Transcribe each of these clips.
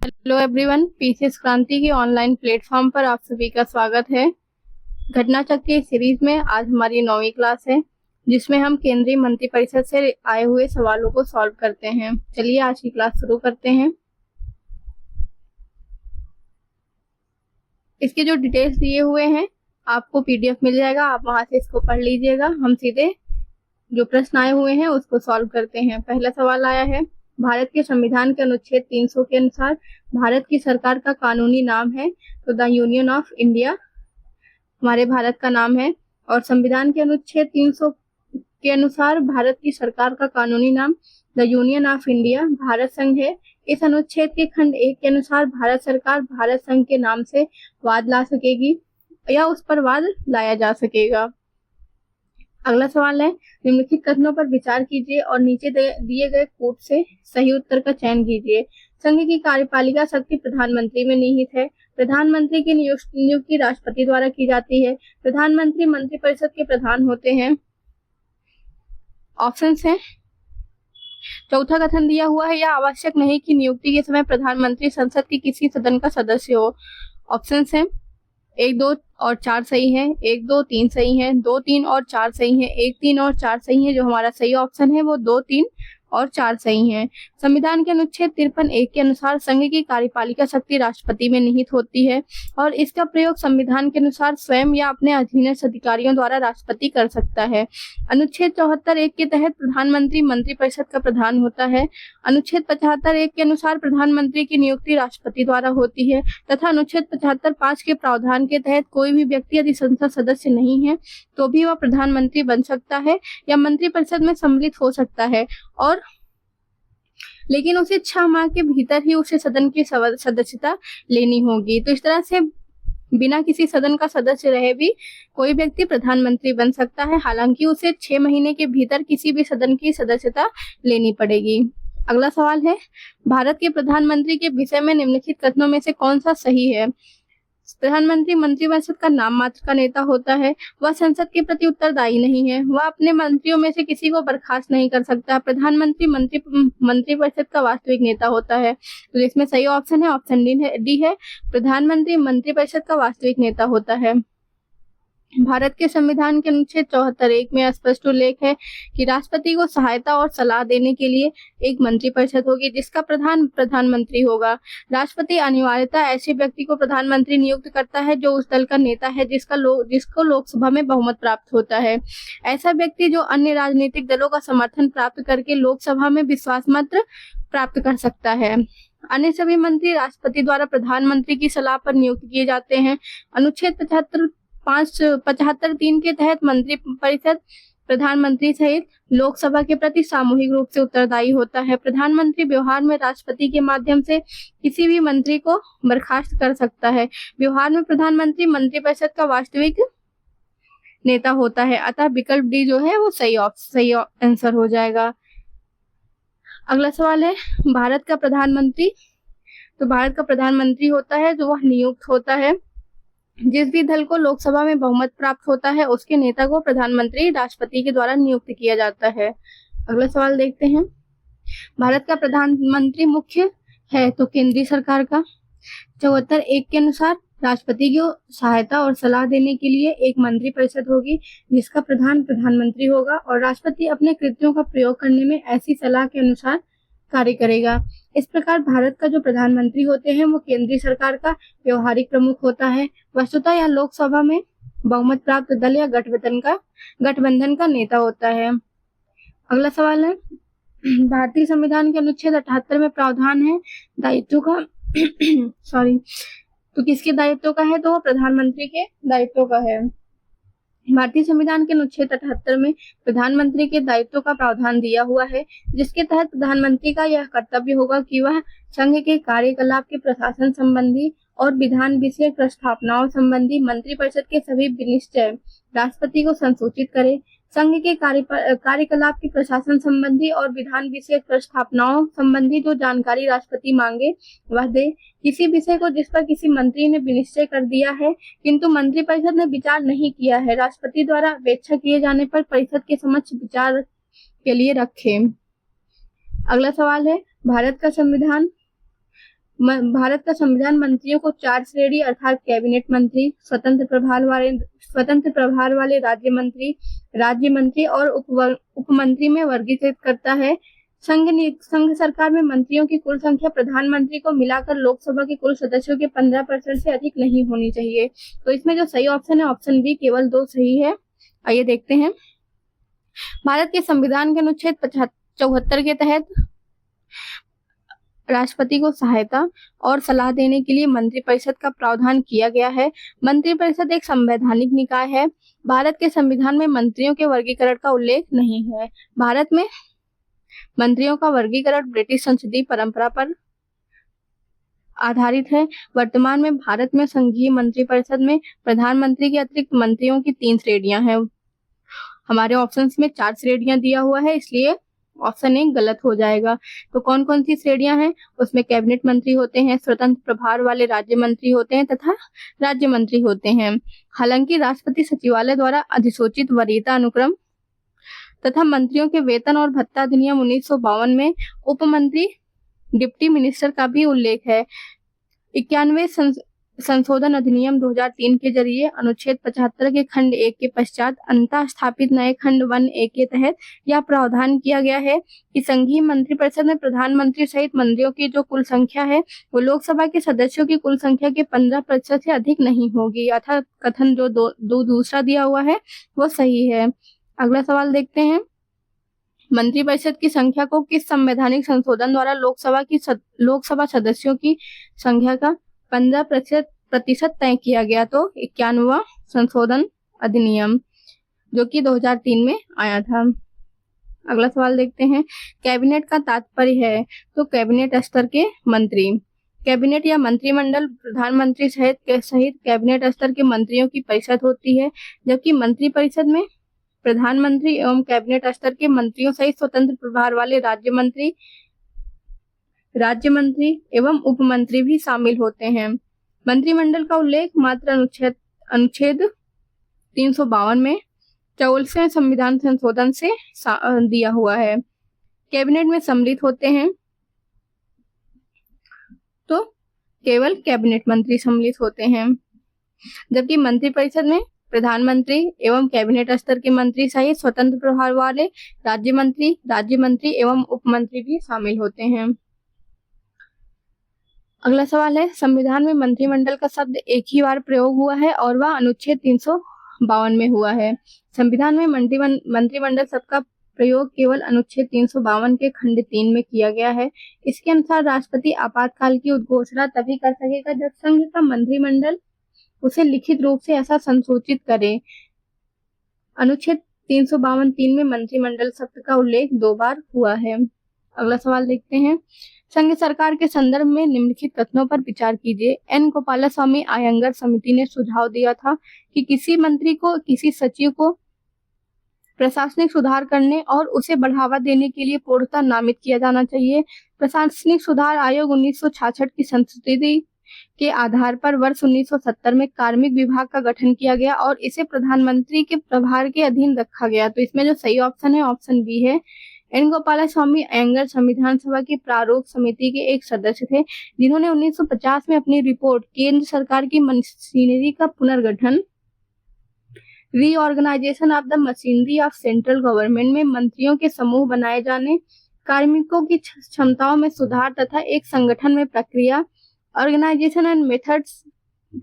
Hello everyone, PCS क्रांति की online platform पर आप सभी का स्वागत है। घटना चक्र सीरीज में आज हमारी 9वीं क्लास है, जिसमें हम केंद्रीय मंत्रिपरिषद से आए हुए सवालों को सॉल्व करते हैं। चलिए आज की क्लास शुरू करते हैं। इसके जो डिटेल्स दिए हुए हैं आपको पीडीएफ मिल जाएगा, आप वहां से इसको पढ़ लीजिएगा। हम सीधे जो प्रश्न आए हुए हैं उसको सॉल्व करते हैं। पहला सवाल आया है, भारत के संविधान के अनुच्छेद 300 के अनुसार भारत की सरकार का कानूनी नाम है, तो द यूनियन ऑफ इंडिया हमारे भारत का नाम है। और संविधान के अनुच्छेद 300 के अनुसार भारत की सरकार का कानूनी नाम the union of India Bharat संघ है। इस अनुच्छेद के खंड 1 के अनुसार भारत सरकार भारत संघ के नाम से वाद ला सकेगी या उस पर वाद लाया जा सकेगा। अगला सवाल है, निम्नलिखित कथनों पर विचार कीजिए और नीचे दिए गए कोट से सही उत्तर का चयन कीजिए। संघ की कार्यपालिका शक्ति प्रधानमंत्री में निहित है। प्रधानमंत्री की नियुक्ति राष्ट्रपति द्वारा की जाती है। प्रधानमंत्री मंत्रिपरिषद के प्रधान होते हैं। ऑप्शंस हैं, चौथा कथन दिया हुआ है, यह आवश्यक नहीं कि नियुक्ति के समय प्रधानमंत्री संसद के किसी सदन का सदस्य हो। ऑप्शंस हैं, 1, 2 और 4 सही है, 1, 2, 3 सही है, 2, 3 और 4 सही है, 1, 3 और 4 सही है। जो हमारा सही ऑप्शन है वो 2, 3 और 4 सही है। संविधान के अनुच्छेद 53(1) के अनुसार संघ की कार्यपालिका शक्ति राष्ट्रपति में निहित होती है और इसका प्रयोग संविधान के अनुसार स्वयं या अपने अधीनस्थ अधिकारियों द्वारा राष्ट्रपति कर सकता है। अनुच्छेद 74(1) के तहत प्रधानमंत्री मंत्रिपरिषद का प्रधान होता है। अनुच्छेद 75(1) के अनुसार प्रधानमंत्री की नियुक्ति राष्ट्रपति द्वारा होती है तथा अनुच्छेद 75(5) के प्रावधान के तहत कोई भी व्यक्ति यदि संसद सदस्य नहीं है तो भी वह प्रधानमंत्री बन सकता है या मंत्रिपरिषद में सम्मिलित हो सकता है, और लेकिन उसे 6 माह के भीतर ही उसे सदन की सदस्यता लेनी होगी। तो इस तरह से बिना किसी सदन का सदस्य रहे भी कोई व्यक्ति प्रधानमंत्री बन सकता है, हालांकि उसे 6 महीने के भीतर किसी भी सदन की सदस्यता लेनी पड़ेगी। अगला सवाल है, भारत के प्रधानमंत्री के विषय में निम्नलिखित कथनों में से कौन सा सही है। प्रधानमंत्री मंत्रिपरिषद का नाम मात्र का नेता होता है। वह संसद के प्रति उत्तरदायी नहीं है। वह अपने मंत्रियों में से किसी को बर्खास्त नहीं कर सकता। प्रधानमंत्री मंत्रिपरिषद का वास्तविक नेता होता है। तो इसमें सही ऑप्शन है ऑप्शन डी है, प्रधानमंत्री मंत्रिपरिषद का वास्तविक नेता होता है। भारत के संविधान के अनुच्छेद 74(1) में स्पष्ट उल्लेख है कि राष्ट्रपति को सहायता और सलाह देने के लिए एक मंत्रिपरिषद होगी जिसका प्रधान प्रधानमंत्री होगा। राष्ट्रपति अनिवार्यतः ऐसे व्यक्ति को प्रधानमंत्री नियुक्त करता है जो उस दल का नेता है जिसको लोकसभा में बहुमत प्राप्त होता है। ऐसा व्यक्ति जो अन्य राजनीतिक दलों का समर्थन प्राप्त करके लोकसभा में विश्वास मत प्राप्त कर सकता है। अन्य सभी मंत्री राष्ट्रपति द्वारा प्रधानमंत्री की सलाह पर नियुक्त किए जाते हैं। अनुच्छेद 75(3) के तहत मंत्रिपरिषद प्रधानमंत्री सहित लोकसभा के प्रति सामूहिक रूप से उत्तरदायी होता है। प्रधानमंत्री व्यवहार में राष्ट्रपति के माध्यम से किसी भी मंत्री को बर्खास्त कर सकता है। व्यवहार में प्रधानमंत्री मंत्रिपरिषद का वास्तविक नेता होता है, अतः विकल्प डी जो है वो सही आंसर हो जाएगा। अगला सवाल है, भारत का प्रधानमंत्री, तो भारत का प्रधानमंत्री होता है जो वह नियुक्त होता है। जिस भी दल को लोकसभा में बहुमत प्राप्त होता है उसके नेता को प्रधानमंत्री राष्ट्रपति के द्वारा नियुक्त किया जाता है। अगला सवाल देखते हैं, भारत का प्रधानमंत्री मुख्य है तो केंद्रीय सरकार का। 74(1) के अनुसार राष्ट्रपति को सहायता और सलाह देने के लिए एक मंत्रिपरिषद होगी जिसका प्रधान प्रधानमंत्री होगा और राष्ट्रपति अपने कृत्यों का प्रयोग करने में ऐसी सलाह के अनुसार कार्य करेगा। इस प्रकार भारत का जो प्रधानमंत्री होते हैं वो केंद्रीय सरकार का व्यवहारिक प्रमुख होता है। वस्तुतः यह लोकसभा में बहुमत प्राप्त दल या गठबंधन का नेता होता है। अगला सवाल है, भारतीय संविधान के अनुच्छेद 78 में प्रावधान है दायित्व का तो किसके दायित्व का है, तो वो प्रधानमंत्री के दायित्व का है। भारतीय संविधान के अनुच्छेद 78 में प्रधानमंत्री के दायित्व का प्रावधान दिया हुआ है, जिसके तहत प्रधानमंत्री का यह कर्तव्य होगा कि वह संघ के कार्यकलाप के प्रशासन संबंधी और विधान विषयक प्रस्तावनाओं संबंधी मंत्रिपरिषद के सभी विनिश्चय राष्ट्रपति को संसूचित करे। संघ के कार्यकलाप के प्रशासन संबंधी और विधान विषयक प्रस्तावनाओं संबंधी जो जानकारी राष्ट्रपति मांगे वह दे। किसी विषय को जिस पर किसी मंत्री ने विनिश्चय कर दिया है किंतु मंत्रिपरिषद ने विचार नहीं किया है, राष्ट्रपति द्वारा अपेक्षा किए जाने पर परिषद के समक्ष विचार के लिए रखे। अगला सवाल है, भारत का संविधान भारत का संविधान मंत्रियों को 4 श्रेणी अर्थात कैबिनेट मंत्री, स्वतंत्र प्रभार वाले राज्य मंत्री और उप मंत्री में वर्गीकृत करता है। संघ सरकार में मंत्रियों की कुल संख्या प्रधानमंत्री को मिलाकर लोकसभा के कुल सदस्यों के 15% से अधिक नहीं होनी चाहिए। तो इसमें जो सही ऑप्शन है ऑप्शन बी, केवल 2 सही है। आइए देखते हैं। भारत के संविधान के अनुच्छेद 74 के तहत राष्ट्रपति को सहायता और सलाह देने के लिए मंत्रिपरिषद का प्रावधान किया गया है। मंत्रिपरिषद एक संवैधानिक निकाय है। भारत के संविधान में मंत्रियों के वर्गीकरण का उल्लेख नहीं है। भारत में मंत्रियों का वर्गीकरण ब्रिटिश संसदीय परंपरा पर आधारित है। वर्तमान में भारत में संघीय मंत्रिपरिषद में प्रधानमंत्री के अतिरिक्त मंत्रियों की 3 श्रेणियां हैं। हमारे ऑप्शंस में 4 श्रेणियां दिया हुआ है, इसलिए ऑप्शन 1 गलत हो जाएगा। तो कौन कौन सी श्रेणियां हैं? उसमें कैबिनेट मंत्री होते हैं, स्वतंत्र प्रभार वाले राज्य मंत्री होते हैं तथा राज्य मंत्री होते हैं। हालांकि राष्ट्रपति सचिवालय द्वारा अधिसूचित वरीयता अनुक्रम तथा मंत्रियों के वेतन और भत्ता अधिनियम 1952 में उप मंत्री डिप्टी मिनिस्टर का भी उल्लेख है। 91वें संशोधन अधिनियम 2003 के जरिए अनुच्छेद 75 के खंड 1 के पश्चात अंतः स्थापित नए खंड 1A के तहत यह प्रावधान किया गया है कि संघीय मंत्रिपरिषद में प्रधानमंत्री सहित मंत्रियों की जो कुल संख्या है वो लोकसभा के सदस्यों की कुल संख्या के 15% से अधिक नहीं होगी। अर्थात कथन जो दूसरा दिया हुआ है वो सही है। अगला सवाल देखते हैं। मंत्रिपरिषद की संख्या को किस संवैधानिक संशोधन द्वारा लोकसभा सदस्यों की संख्या का 15% तय किया गया? तो 91वां संशोधन अधिनियम, जो कि 2003 में आया था। अगला सवाल देखते हैं। कैबिनेट का तात्पर्य है, तो कैबिनेट स्तर के मंत्री। कैबिनेट या मंत्रिमंडल प्रधानमंत्री सहित कैबिनेट स्तर के मंत्रियों की परिषद होती है, जबकि मंत्रिपरिषद में प्रधानमंत्री एवं कैबिनेट स्तर के मंत्रियों सहित स्वतंत्र प्रभार वाले राज्य मंत्री एवं उप मंत्री भी शामिल होते हैं। मंत्रिमंडल का उल्लेख मात्र अनुच्छेद 352 में 44वें संविधान संशोधन से दिया हुआ है। कैबिनेट में सम्मिलित होते हैं तो केवल कैबिनेट मंत्री सम्मिलित होते हैं, जबकि मंत्रिपरिषद में प्रधानमंत्री एवं कैबिनेट स्तर के मंत्री सहित स्वतंत्र प्रभार वाले राज्य मंत्री एवं उप मंत्री भी शामिल होते हैं। अगला सवाल है। संविधान में मंत्रिमंडल का शब्द एक ही बार प्रयोग हुआ है और वह अनुच्छेद 352 में हुआ है। संविधान में मंत्रिमंडल शब्द का प्रयोग केवल अनुच्छेद 352 के खंड 3 में किया गया है। इसके अनुसार राष्ट्रपति आपातकाल की उद्घोषणा तभी कर सकेगा जब संघ का मंत्रिमंडल उसे लिखित रूप से ऐसा संसूचित करे। अनुच्छेद 352(3) में मंत्रिमंडल शब्द का उल्लेख 2 बार हुआ है। अगला सवाल देखते हैं। संघ सरकार के संदर्भ में निम्नलिखित कथनों पर विचार कीजिए। एन गोपालास्वामी आयंगर समिति ने सुझाव दिया था कि किसी मंत्री को किसी सचिव को प्रशासनिक सुधार करने और उसे बढ़ावा देने के लिए पूर्णतः नामित किया जाना चाहिए। प्रशासनिक सुधार आयोग 1966 की संस्तुति के आधार पर वर्ष 1970 में कार्मिक विभाग का गठन किया गया और इसे प्रधानमंत्री के प्रभार के अधीन रखा गया। तो इसमें जो सही ऑप्शन है ऑप्शन बी है। एन गोपालास्वामी अयंगर संविधान सभा की प्रारूप समिति के एक सदस्य थे, जिन्होंने 1950 में अपनी रिपोर्ट केंद्र सरकार की मशीनरी का पुनर्गठन reorganization of the machinery of central government में मंत्रियों के समूह बनाए जाने, कार्मिकों की क्षमताओं में सुधार तथा एक संगठन में प्रक्रिया ऑर्गेनाइजेशन एंड मेथड्स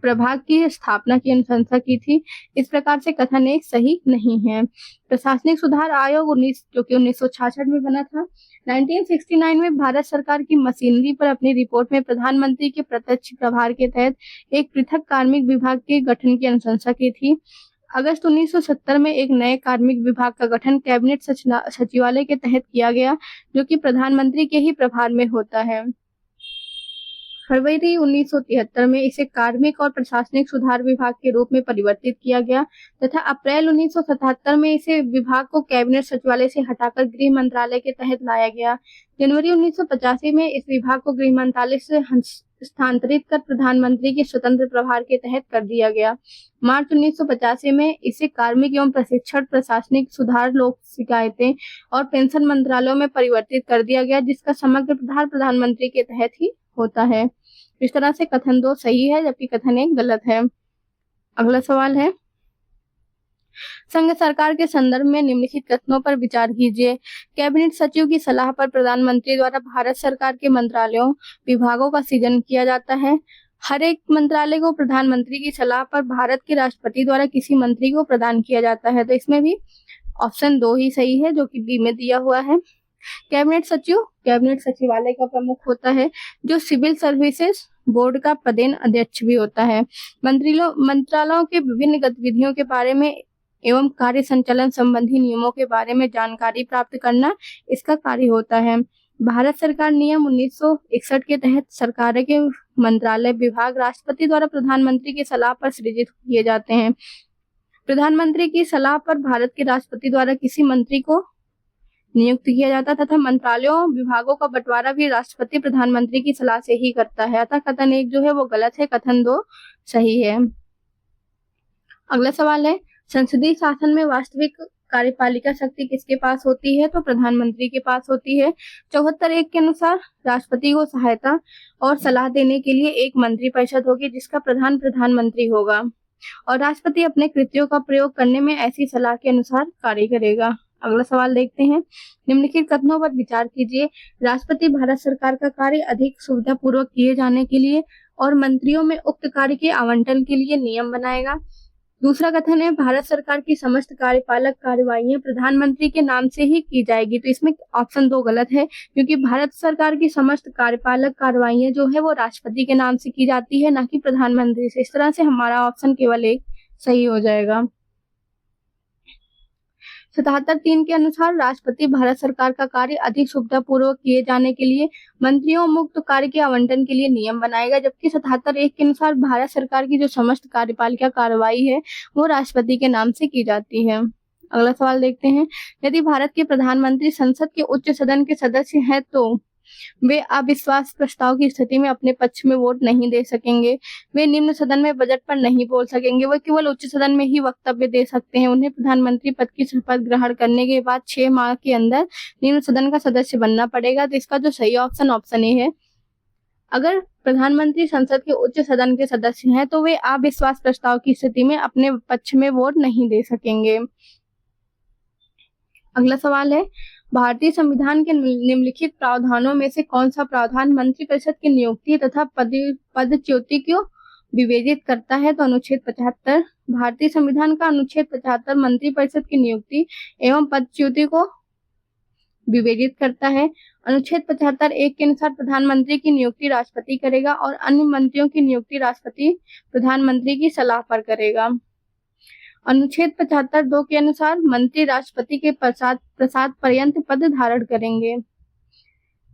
प्रभाग की स्थापना की अनुशंसा की थी। इस प्रकार से कथन एक सही नहीं है। प्रशासनिक सुधार आयोग जो कि 1966 में बना था, 1969 में भारत सरकार की मशीनरी पर अपनी रिपोर्ट में प्रधानमंत्री के प्रत्यक्ष प्रभार के तहत एक पृथक कार्मिक विभाग के गठन की अनुशंसा की थी। अगस्त 1970 में एक नए कार्मिक विभाग का गठन कैबिनेट सचिवालय के तहत किया गया, जो कि प्रधानमंत्री के ही प्रभार में होता है। फरवरी 1973 में इसे कार्मिक और प्रशासनिक सुधार विभाग के रूप में परिवर्तित किया गया तथा अप्रैल 1977 में इसे विभाग को कैबिनेट सचिवालय से हटाकर गृह मंत्रालय के तहत लाया गया। जनवरी 1985 में इस विभाग को गृह मंत्रालय से स्थानांतरित कर प्रधानमंत्री के स्वतंत्र प्रभार के तहत कर दिया गया। मार्च 1985 में इसे कार्मिक एवं प्रशिक्षण, प्रशासनिक सुधार, लोक शिकायतें और पेंशन मंत्रालयों में परिवर्तित कर दिया गया, जिसका समग्र प्रभार प्रधानमंत्री के तहत ही होता है। इस तरह से कथन 2 सही है जबकि कथन 1 गलत है। अगला सवाल है, संघ सरकार के संदर्भ में निम्नलिखित कथनों पर विचार कीजिए। कैबिनेट सचिव की सलाह पर प्रधानमंत्री द्वारा भारत सरकार के मंत्रालयों, विभागों का सृजन किया जाता है। हर एक मंत्रालय को प्रधानमंत्री की सलाह पर भारत के राष्ट्रपति द्वारा किसी मंत्री को प्रदान किया जाता है। तो इसमें भी ऑप्शन 2 ही सही है जो कि बी में दिया हुआ है। कैबिनेट सचिव कैबिनेट सचिवालय का प्रमुख होता है जो सिविल सर्विसेज बोर्ड का पदेन अध्यक्ष भी होता है। मंत्रालयों के विभिन्न गतिविधियों के बारे में एवं कार्य संचालन संबंधी नियमों के बारे में जानकारी प्राप्त करना इसका कार्य होता है। भारत सरकार नियम 1961 के तहत सरकार के मंत्रालय विभाग राष्ट्रपति द्वारा प्रधानमंत्री की सलाह पर सृजित किए जाते हैं। प्रधानमंत्री की सलाह पर भारत के राष्ट्रपति द्वारा किसी मंत्री को नियुक्त किया जाता तथा मंत्रालयों विभागों का बंटवारा भी राष्ट्रपति प्रधानमंत्री की सलाह से ही करता है। अतः कथन 1 जो है वो गलत है, कथन 2 सही है। अगला सवाल है, संसदीय शासन में वास्तविक कार्यपालिका शक्ति किसके पास होती है? तो प्रधानमंत्री के पास होती है। 74(1) के अनुसार राष्ट्रपति को सहायता और सलाह देने के लिए एक मंत्रिपरिषद होगी जिसका प्रधान प्रधानमंत्री होगा और राष्ट्रपति अपने कृत्यों का प्रयोग करने में ऐसी सलाह के अनुसार कार्य करेगा। अगला सवाल देखते हैं, निम्नलिखित कथनों पर विचार कीजिए। राष्ट्रपति भारत सरकार का कार्य अधिक सुविधापूर्वक किए जाने के लिए और मंत्रियों में उक्त कार्य के आवंटन के लिए नियम बनाएगा। दूसरा कथन है, भारत सरकार की समस्त कार्यपालक कार्यवाहियां प्रधानमंत्री के नाम से ही की जाएगी। तो इसमें ऑप्शन 2 गलत है क्योंकि भारत सरकार की समस्त कार्यपालक कार्यवाहियां जो है वो राष्ट्रपति के नाम से की जाती है, ना कि प्रधानमंत्री से। इस तरह से हमारा ऑप्शन केवल 1 सही हो जाएगा। 77(3) के अनुसार राष्ट्रपति भारत सरकार का कार्य अधिक सुविधापूर्वक किए जाने के लिए मंत्रियों मुक्त कार्य के आवंटन के लिए नियम बनाएगा, जबकि 77(1) के अनुसार भारत सरकार की जो समस्त कार्यपालिका कार्रवाई है वो राष्ट्रपति के नाम से की जाती है। अगला सवाल देखते हैं, यदि भारत के प्रधानमंत्री संसद के उच्च सदन के सदस्य हैं तो वे अविश्वास प्रस्ताव की स्थिति में अपने पक्ष में वोट नहीं दे सकेंगे। वे निम्न सदन में बजट पर नहीं बोल सकेंगे। वे केवल उच्च सदन में ही वक्तव्य दे सकते हैं। उन्हें प्रधानमंत्री पद की शपथ ग्रहण करने के बाद 6 माह के अंदर निम्न सदन का सदस्य बनना पड़ेगा। तो इसका जो सही ऑप्शन ए है। अगर प्रधानमंत्री संसद के उच्च सदन के सदस्य हैं तो वे अविश्वास प्रस्ताव की स्थिति में अपने पक्ष में वोट नहीं दे सकेंगे। अगला सवाल है, भारतीय संविधान के निम्नलिखित प्रावधानों में से कौन सा प्रावधान मंत्रिपरिषद की नियुक्ति तथा पदच्युति को विवेचित करता है? तो अनुच्छेद 75। भारतीय संविधान का अनुच्छेद 75 मंत्रिपरिषद की नियुक्ति एवं पदच्युति को विवेचित करता है। अनुच्छेद 75(1) के अनुसार प्रधानमंत्री की नियुक्ति राष्ट्रपति करेगा और अन्य मंत्रियों की नियुक्ति राष्ट्रपति प्रधानमंत्री की सलाह पर करेगा। अनुच्छेद 75(2) के अनुसार मंत्री राष्ट्रपति के प्रसाद पर्यंत पद धारण करेंगे।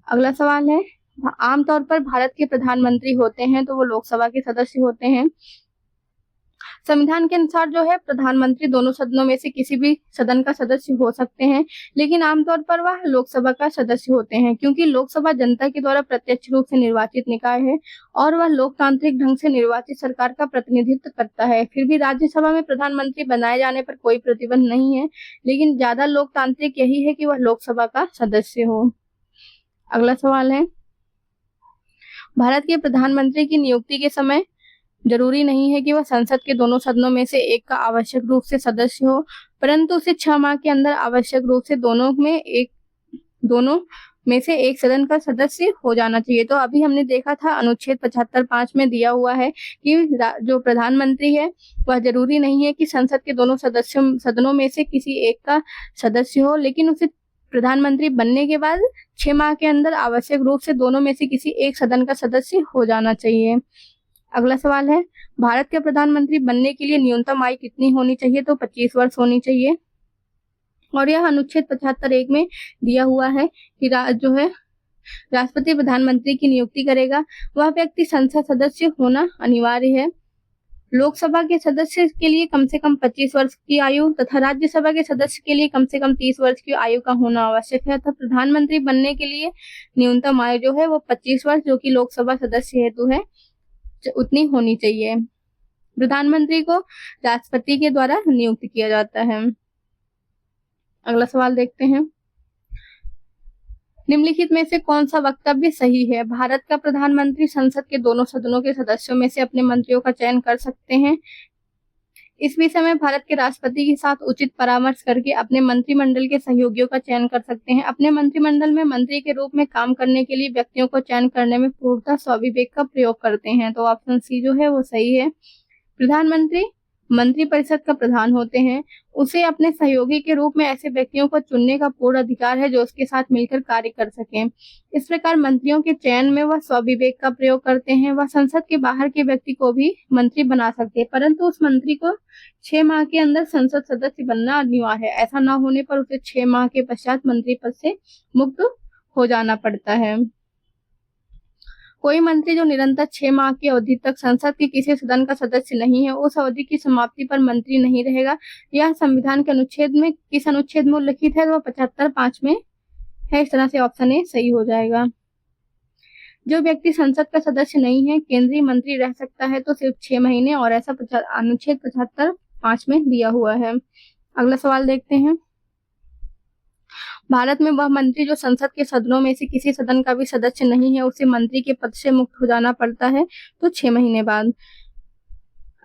अगला सवाल है, आमतौर पर भारत के प्रधानमंत्री होते हैं तो वो लोकसभा के सदस्य होते हैं। संविधान के अनुसार जो है प्रधानमंत्री दोनों सदनों में से किसी भी सदन का सदस्य हो सकते हैं, लेकिन आमतौर पर वह लोकसभा का सदस्य होते हैं क्योंकि लोकसभा जनता के द्वारा प्रत्यक्ष रूप से निर्वाचित निकाय है और वह लोकतांत्रिक ढंग से निर्वाचित सरकार का प्रतिनिधित्व करता है। फिर भी राज्यसभा में प्रधानमंत्री बनाए जाने पर कोई प्रतिबंध नहीं है, लेकिन ज्यादा लोकतांत्रिक यही है कि वह लोकसभा का सदस्य हो। अगला सवाल है, भारत के प्रधानमंत्री की नियुक्ति के समय जरूरी नहीं है कि वह संसद के दोनों सदनों में से एक का आवश्यक रूप से सदस्य हो, परंतु उसे 6 माह के अंदर आवश्यक रूप से दोनों में से एक सदन का सदस्य हो जाना चाहिए। तो अभी हमने देखा था अनुच्छेद 75(5) में दिया हुआ है कि जो प्रधानमंत्री है वह जरूरी नहीं है कि संसद के दोनों सदनों में से किसी एक का सदस्य हो, लेकिन उसे प्रधानमंत्री बनने के बाद 6 माह के अंदर आवश्यक रूप से दोनों में से किसी एक सदन का सदस्य हो जाना चाहिए। अगला सवाल है, भारत के प्रधानमंत्री बनने के लिए न्यूनतम आयु कितनी होनी चाहिए? तो 25 वर्ष होनी चाहिए और यह अनुच्छेद 75(1) में दिया हुआ है कि जो है राष्ट्रपति प्रधानमंत्री की नियुक्ति करेगा। वह व्यक्ति संसद सदस्य होना अनिवार्य है। लोकसभा के सदस्य के लिए कम से कम 25 वर्ष की आयु तथा राज्यसभा के सदस्य के लिए कम से कम 30 वर्ष की आयु का होना आवश्यक है। तथा प्रधानमंत्री बनने के लिए न्यूनतम आयु जो है वो 25 वर्ष जो कि लोकसभा सदस्य हेतु है उतनी होनी चाहिए। प्रधानमंत्री को राष्ट्रपति के द्वारा नियुक्त किया जाता है। अगला सवाल देखते हैं, निम्नलिखित में से कौन सा वक्तव्य सही है? भारत का प्रधानमंत्री संसद के दोनों सदनों के सदस्यों में से अपने मंत्रियों का चयन कर सकते हैं। इस विषय में भारत के राष्ट्रपति के साथ उचित परामर्श करके अपने मंत्रिमंडल के सहयोगियों का चयन कर सकते हैं। अपने मंत्रिमंडल में मंत्री के रूप में काम करने के लिए व्यक्तियों को चयन करने में पूर्णतः स्वविवेक का प्रयोग करते हैं। तो ऑप्शन सी जो है वो सही है। प्रधानमंत्री मंत्रिपरिषद का प्रधान होते हैं। उसे अपने सहयोगी के रूप में ऐसे व्यक्तियों को चुनने का पूर्ण अधिकार है जो उसके साथ मिलकर कार्य कर सकें। इस प्रकार मंत्रियों के चयन में वह स्वविवेक का प्रयोग करते हैं। वह संसद के बाहर के व्यक्ति को भी मंत्री बना सकते हैं, परंतु उस मंत्री को 6 माह के अंदर संसद सदस्य बनना अनिवार्य है। ऐसा न होने पर उसे 6 माह के पश्चात मंत्री पद से मुक्त हो जाना पड़ता है। कोई मंत्री जो निरंतर 6 माह की अवधि तक संसद के किसी सदन का सदस्य नहीं है, उस अवधि की समाप्ति पर मंत्री नहीं रहेगा। यह संविधान के अनुच्छेद में किस अनुच्छेद में उल्लिखित है? तो 75(5) में है। इस तरह से ऑप्शन ए सही हो जाएगा। जो व्यक्ति संसद का सदस्य नहीं है, केंद्रीय मंत्री रह सकता है तो सिर्फ 6 महीने, और ऐसा अनुच्छेद 75(5) में दिया हुआ है। अगला सवाल देखते हैं। भारत में वह मंत्री जो संसद के सदनों में से किसी सदन का भी सदस्य नहीं है, उसे मंत्री के पद से मुक्त हो जाना पड़ता है तो 6 महीने बाद।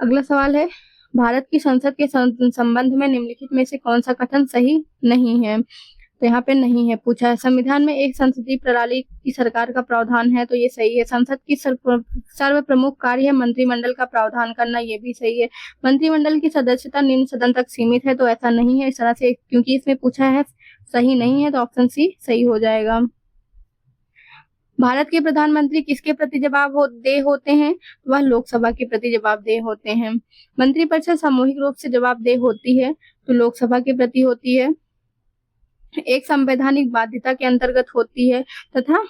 अगला सवाल है, भारत की संसद के संबंध में निम्नलिखित में से कौन सा कथन सही नहीं है? तो यहाँ पे नहीं है पूछा है। संविधान में एक संसदीय प्रणाली की सरकार का प्रावधान है, तो ये सही है। संसद की सर्व प्रमुख कार्य है मंत्रिमंडल का प्रावधान करना, ये भी सही है। मंत्रिमंडल की सदस्यता निम्न सदन तक सीमित है, तो ऐसा नहीं है। इस तरह से क्योंकि इसमें पूछा है सही नहीं है, तो ऑप्शन सी सही हो जाएगा। भारत के प्रधानमंत्री किसके प्रति जवाबदेह होते हैं? वह लोकसभा के प्रति जवाबदेह होते हैं। मंत्रिपरिषद सामूहिक रूप से जवाबदेह होती है, तो लोकसभा के प्रति होती है। एक संवैधानिक बाध्यता के अंतर्गत होती है तथा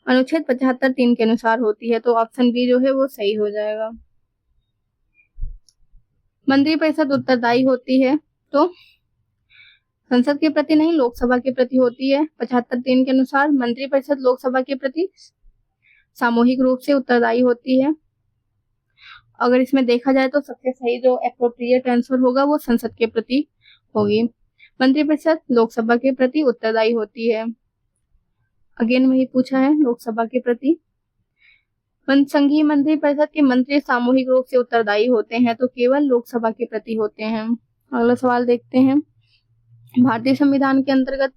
अनुच्छेद 75(3) के अनुसार होती है, तो ऑप्शन बी जो है वो सही हो जाएगा। मंत्रिपरिषद उत्तरदायी होती है, तो संसद के प्रति नहीं, लोकसभा के प्रति होती है। 75(3) के अनुसार मंत्रिपरिषद लोकसभा के प्रति सामूहिक रूप से उत्तरदायी होती है। अगर इसमें देखा जाए तो सबसे सही जो एप्रोप्रिएट आंसर होगा वो संसद के प्रति होगी। मंत्रिपरिषद लोकसभा के प्रति उत्तरदायी होती है। अगेन वही पूछा है, लोकसभा के प्रति। संघीय मंत्रिपरिषद के मंत्री सामूहिक रूप से उत्तरदायी होते हैं, तो केवल लोकसभा के प्रति होते हैं। अगला सवाल देखते हैं। भारतीय संविधान के अंतर्गत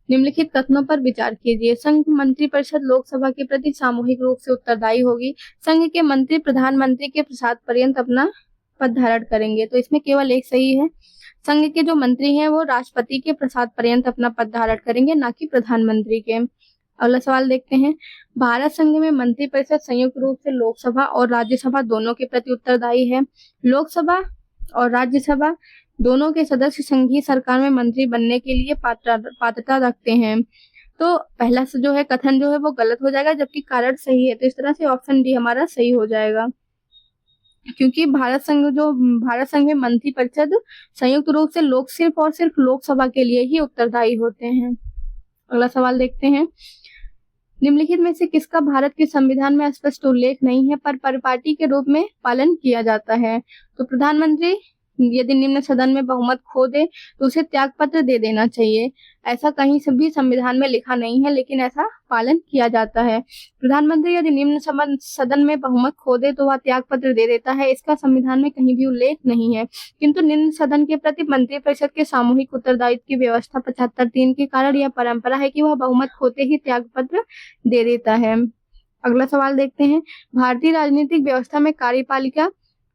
निम्नलिखित कथनों पर विचार कीजिए। संघ मंत्रिपरिषद लोकसभा के प्रति सामूहिक रूप से उत्तरदायी होगी। संघ के मंत्री प्रधानमंत्री के प्रसाद पर्यंत अपना पद धारण करेंगे, तो इसमें केवल एक सही है। संघ के जो मंत्री हैं वो राष्ट्रपति के प्रसाद पर्यंत अपना पद धारण करेंगे, ना कि प्रधानमंत्री के। अगला सवाल देखते हैं। भारत संघ में मंत्रिपरिषद संयुक्त रूप से लोकसभा और राज्यसभा दोनों के प्रति उत्तरदायी है। लोकसभा और राज्यसभा दोनों के सदस्य संघीय सरकार में मंत्री बनने के लिए पात्रता रखते हैं, तो पहला से जो है कथन जो है वो गलत हो जाएगा, जबकि कारण सही है। तो इस तरह से ऑप्शन डी हमारा सही हो जाएगा, क्योंकि भारत संघ में मंत्रिपरिषद संयुक्त रूप से सिर्फ और सिर्फ लोकसभा के लिए ही उत्तरदायी होते हैं। अगला सवाल देखते हैं। निम्नलिखित में से किसका भारत के संविधान में स्पष्ट उल्लेख नहीं है पर परिपाटी के रूप में पालन किया जाता है? तो प्रधानमंत्री यदि निम्न सदन में बहुमत खो दे तो उसे त्याग पत्र दे देना चाहिए। ऐसा कहीं से भी संविधान में लिखा नहीं है, लेकिन ऐसा पालन किया जाता है। प्रधानमंत्री यदि निम्न सदन में बहुमत खो दे तो वह त्याग पत्र दे देता है। इसका संविधान में कहीं भी उल्लेख नहीं है, किंतु निम्न सदन के प्रति मंत्रिपरिषद के सामूहिक उत्तरदायित्व की व्यवस्था 75(3) के कारण यह परंपरा है कि वह बहुमत खोते ही त्याग पत्र दे देता है। अगला सवाल देखते हैं। भारतीय राजनीतिक व्यवस्था में कार्यपालिका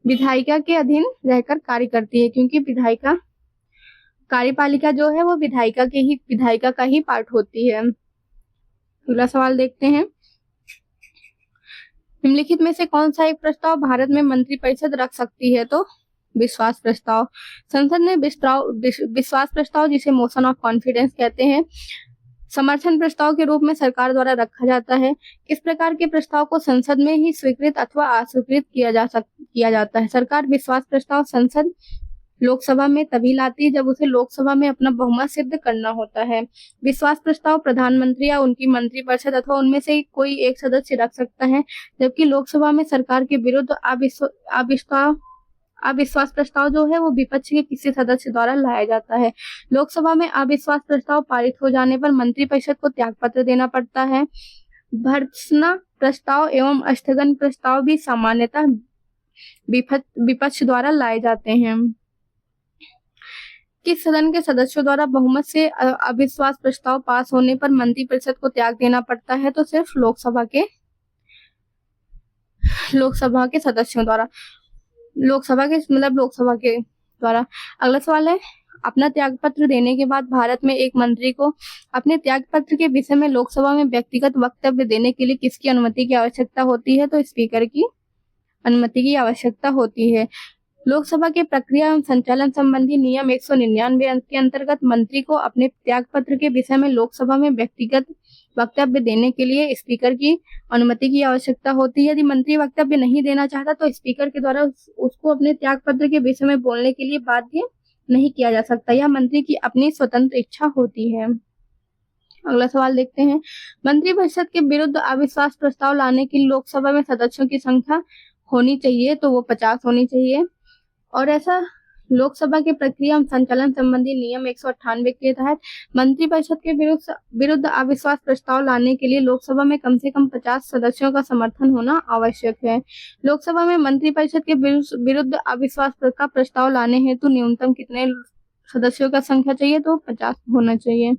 विधायिका के अधीन रहकर कार्य करती है, क्योंकि कार्यपालिका जो है वो विधायिका का ही पार्ट होती है। अगला सवाल देखते हैं। निम्नलिखित में से कौन सा एक प्रस्ताव भारत में मंत्रिपरिषद रख सकती है? तो विश्वास प्रस्ताव। संसद ने विश्वास प्रस्ताव, जिसे मोशन ऑफ कॉन्फिडेंस कहते हैं, समर्थन प्रस्ताव के रूप में सरकार द्वारा रखा जाता है। इस प्रकार के प्रस्ताव को संसद में ही स्वीकृत अथवा अस्वीकृत किया जाता है। सरकार विश्वास प्रस्ताव संसद लोकसभा में तभी लाती है जब उसे लोकसभा में अपना बहुमत सिद्ध करना होता है। विश्वास प्रस्ताव प्रधानमंत्री या उनकी मंत्रिपरिषद अथवा उनमें से कोई एक सदस्य रख सकता है, जबकि लोकसभा में सरकार के विरुद्ध अविश्वास प्रस्ताव जो है वो विपक्ष के किसी सदस्य द्वारा लाया जाता है। लोकसभा में अविश्वास प्रस्ताव पारित हो जाने पर मंत्रिपरिषद को त्यागपत्र देना पड़ता है। भर्त्सना प्रस्ताव एवं स्थगन प्रस्ताव भी सामान्यतः विपक्ष द्वारा लाए जाते हैं। किस सदन के सदस्यों द्वारा बहुमत से अविश्वास प्रस्ताव पास होने पर मंत्रिपरिषद को त्याग देना पड़ता है? तो सिर्फ लोकसभा के सदस्यों द्वारा, लोकसभा के द्वारा। अगला सवाल है, अपना त्याग पत्र देने के बाद भारत में एक मंत्री को अपने त्याग पत्र के विषय में लोकसभा में व्यक्तिगत वक्तव्य देने के लिए किसकी अनुमति की आवश्यकता होती है? तो स्पीकर की अनुमति की आवश्यकता होती है। लोकसभा के प्रक्रिया एवं संचालन संबंधी नियम 199 के अंतर्गत मंत्री को अपने त्याग पत्र के विषय में लोकसभा में व्यक्तिगत वक्तव्य देने के लिए स्पीकर की अनुमति की आवश्यकता होती है। यदि मंत्री वक्तव्य नहीं देना चाहता तो स्पीकर के द्वारा उसको अपने त्याग पत्र के विषय में बोलने के लिए बाध्य नहीं किया जा सकता। यह मंत्री की अपनी स्वतंत्र इच्छा होती है। अगला सवाल देखते हैं, मंत्रिपरिषद के विरुद्ध अविश्वास प्रस्ताव लाने के लिए लोकसभा में सदस्यों की संख्या होनी चाहिए, तो वो 50 होनी चाहिए। और ऐसा लोकसभा के प्रक्रिया एवं संचालन संबंधी नियम 198 के तहत मंत्रिपरिषद के विरुद्ध अविश्वास प्रस्ताव लाने के लिए लोकसभा में कम से कम 50 सदस्यों का समर्थन होना आवश्यक है। लोकसभा में मंत्रिपरिषद के विरुद्ध अविश्वास का प्रस्ताव लाने हेतु न्यूनतम कितने सदस्यों का संख्या चाहिए? तो 50 होना चाहिए।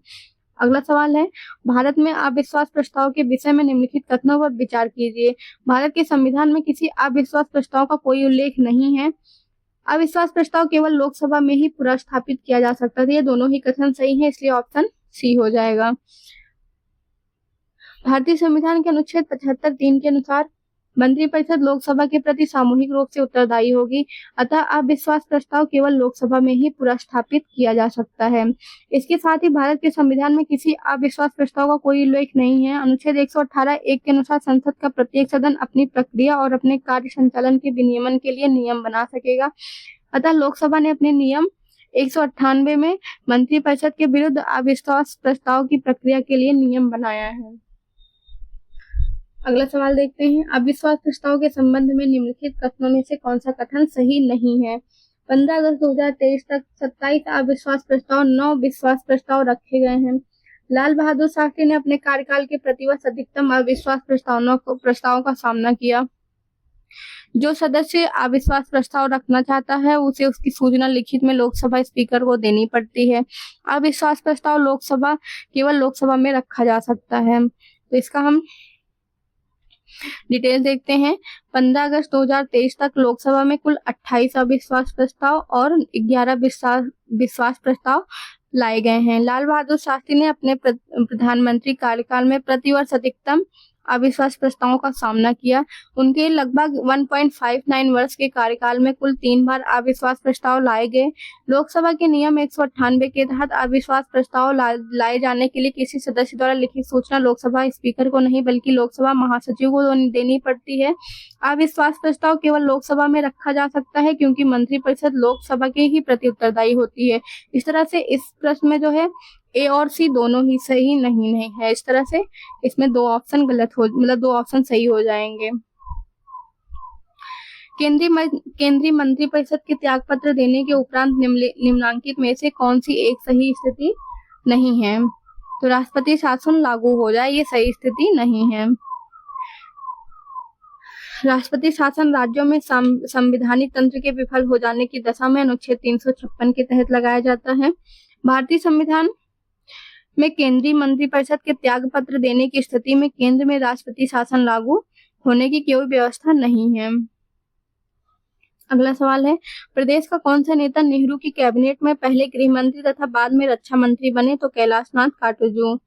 अगला सवाल है, भारत में अविश्वास प्रस्ताव के विषय में निम्नलिखित कथनों पर विचार कीजिए। भारत के संविधान में किसी अविश्वास प्रस्ताव का कोई उल्लेख नहीं है। अविश्वास प्रस्ताव केवल लोकसभा में ही पुनर्स्थापित किया जा सकता है। ये दोनों ही कथन सही है, इसलिए ऑप्शन सी हो जाएगा। भारतीय संविधान के अनुच्छेद 75(3) के अनुसार मंत्रिपरिषद लोकसभा के प्रति सामूहिक रूप से उत्तरदायी होगी, अतः अविश्वास प्रस्ताव केवल लोकसभा में ही पुनर्स्थापित किया जा सकता है। इसके साथ ही भारत के संविधान में किसी अविश्वास प्रस्ताव का कोई उल्लेख नहीं है। अनुच्छेद 118(1) के अनुसार संसद का प्रत्येक सदन अपनी प्रक्रिया और अपने कार्य संचालन के विनियमन के लिए नियम बना सकेगा, अतः लोकसभा ने अपने नियम 198 में मंत्रिपरिषद के विरुद्ध अविश्वास प्रस्ताव की प्रक्रिया के लिए नियम बनाया है। अगला सवाल देखते हैं, अविश्वास प्रस्ताव के संबंध में निम्नलिखित कथनों में से कौन सा कथन सही नहीं है? 15 अगस्त 2023 तक 27 अविश्वास प्रस्ताव, 9 विश्वास प्रस्ताव रखे गए हैं। लाल बहादुर शास्त्री ने अपने कार्यकाल के प्रतिवर्ष अधिकतम अविश्वास प्रस्तावों का सामना किया। जो सदस्य अविश्वास प्रस्ताव रखना चाहता है उसे उसकी सूचना लिखित में लोकसभा स्पीकर को देनी पड़ती है। अविश्वास प्रस्ताव केवल लोकसभा में रखा जा सकता है। तो इसका हम डिटेल देखते हैं। 15 अगस्त 2023 तक लोकसभा में कुल 28 अविश्वास प्रस्ताव और 11 विश्वास प्रस्ताव लाए गए हैं। लाल बहादुर शास्त्री ने अपने प्रधानमंत्री कार्यकाल में प्रतिवर्ष अधिकतम अविश्वास प्रस्तावों का सामना किया। उनके लगभग 1.59 वर्ष के कार्यकाल में कुल 3 बार अविश्वास प्रस्ताव लाए गए। लोकसभा के नियम 198 के तहत अविश्वास प्रस्ताव लाए जाने के लिए किसी सदस्य द्वारा लिखित सूचना लोकसभा स्पीकर को नहीं बल्कि लोकसभा महासचिव को देनी पड़ती है। अविश्वास प्रस्ताव केवल लोकसभा में रखा जा सकता है क्योंकि मंत्रिपरिषद लोकसभा के ही प्रति उत्तरदायी होती है। इस तरह से इस प्रश्न में जो है ए और सी दोनों ही सही नहीं है। इस तरह से इसमें 2 ऑप्शन मतलब 2 ऑप्शन सही हो जाएंगे। केंद्रीय मंत्रिपरिषद के त्यागपत्र देने के उपरांत निम्नांकित में से कौन सी एक सही स्थिति नहीं है? तो राष्ट्रपति शासन लागू हो जाए, ये सही स्थिति नहीं है। राष्ट्रपति शासन राज्यों में संवैधानिक तंत्र के विफल हो जाने की दशा में अनुच्छेद 356 के तहत लगाया जाता है। भारतीय संविधान में केंद्रीय मंत्रिपरिषद के त्याग पत्र देने की स्थिति में केंद्र में राष्ट्रपति शासन लागू होने की कोई व्यवस्था नहीं है। अगला सवाल है, प्रदेश का कौन सा नेता नेहरू की कैबिनेट में पहले गृह मंत्री तथा बाद में रक्षा मंत्री बने? तो कैलाश नाथ काटजू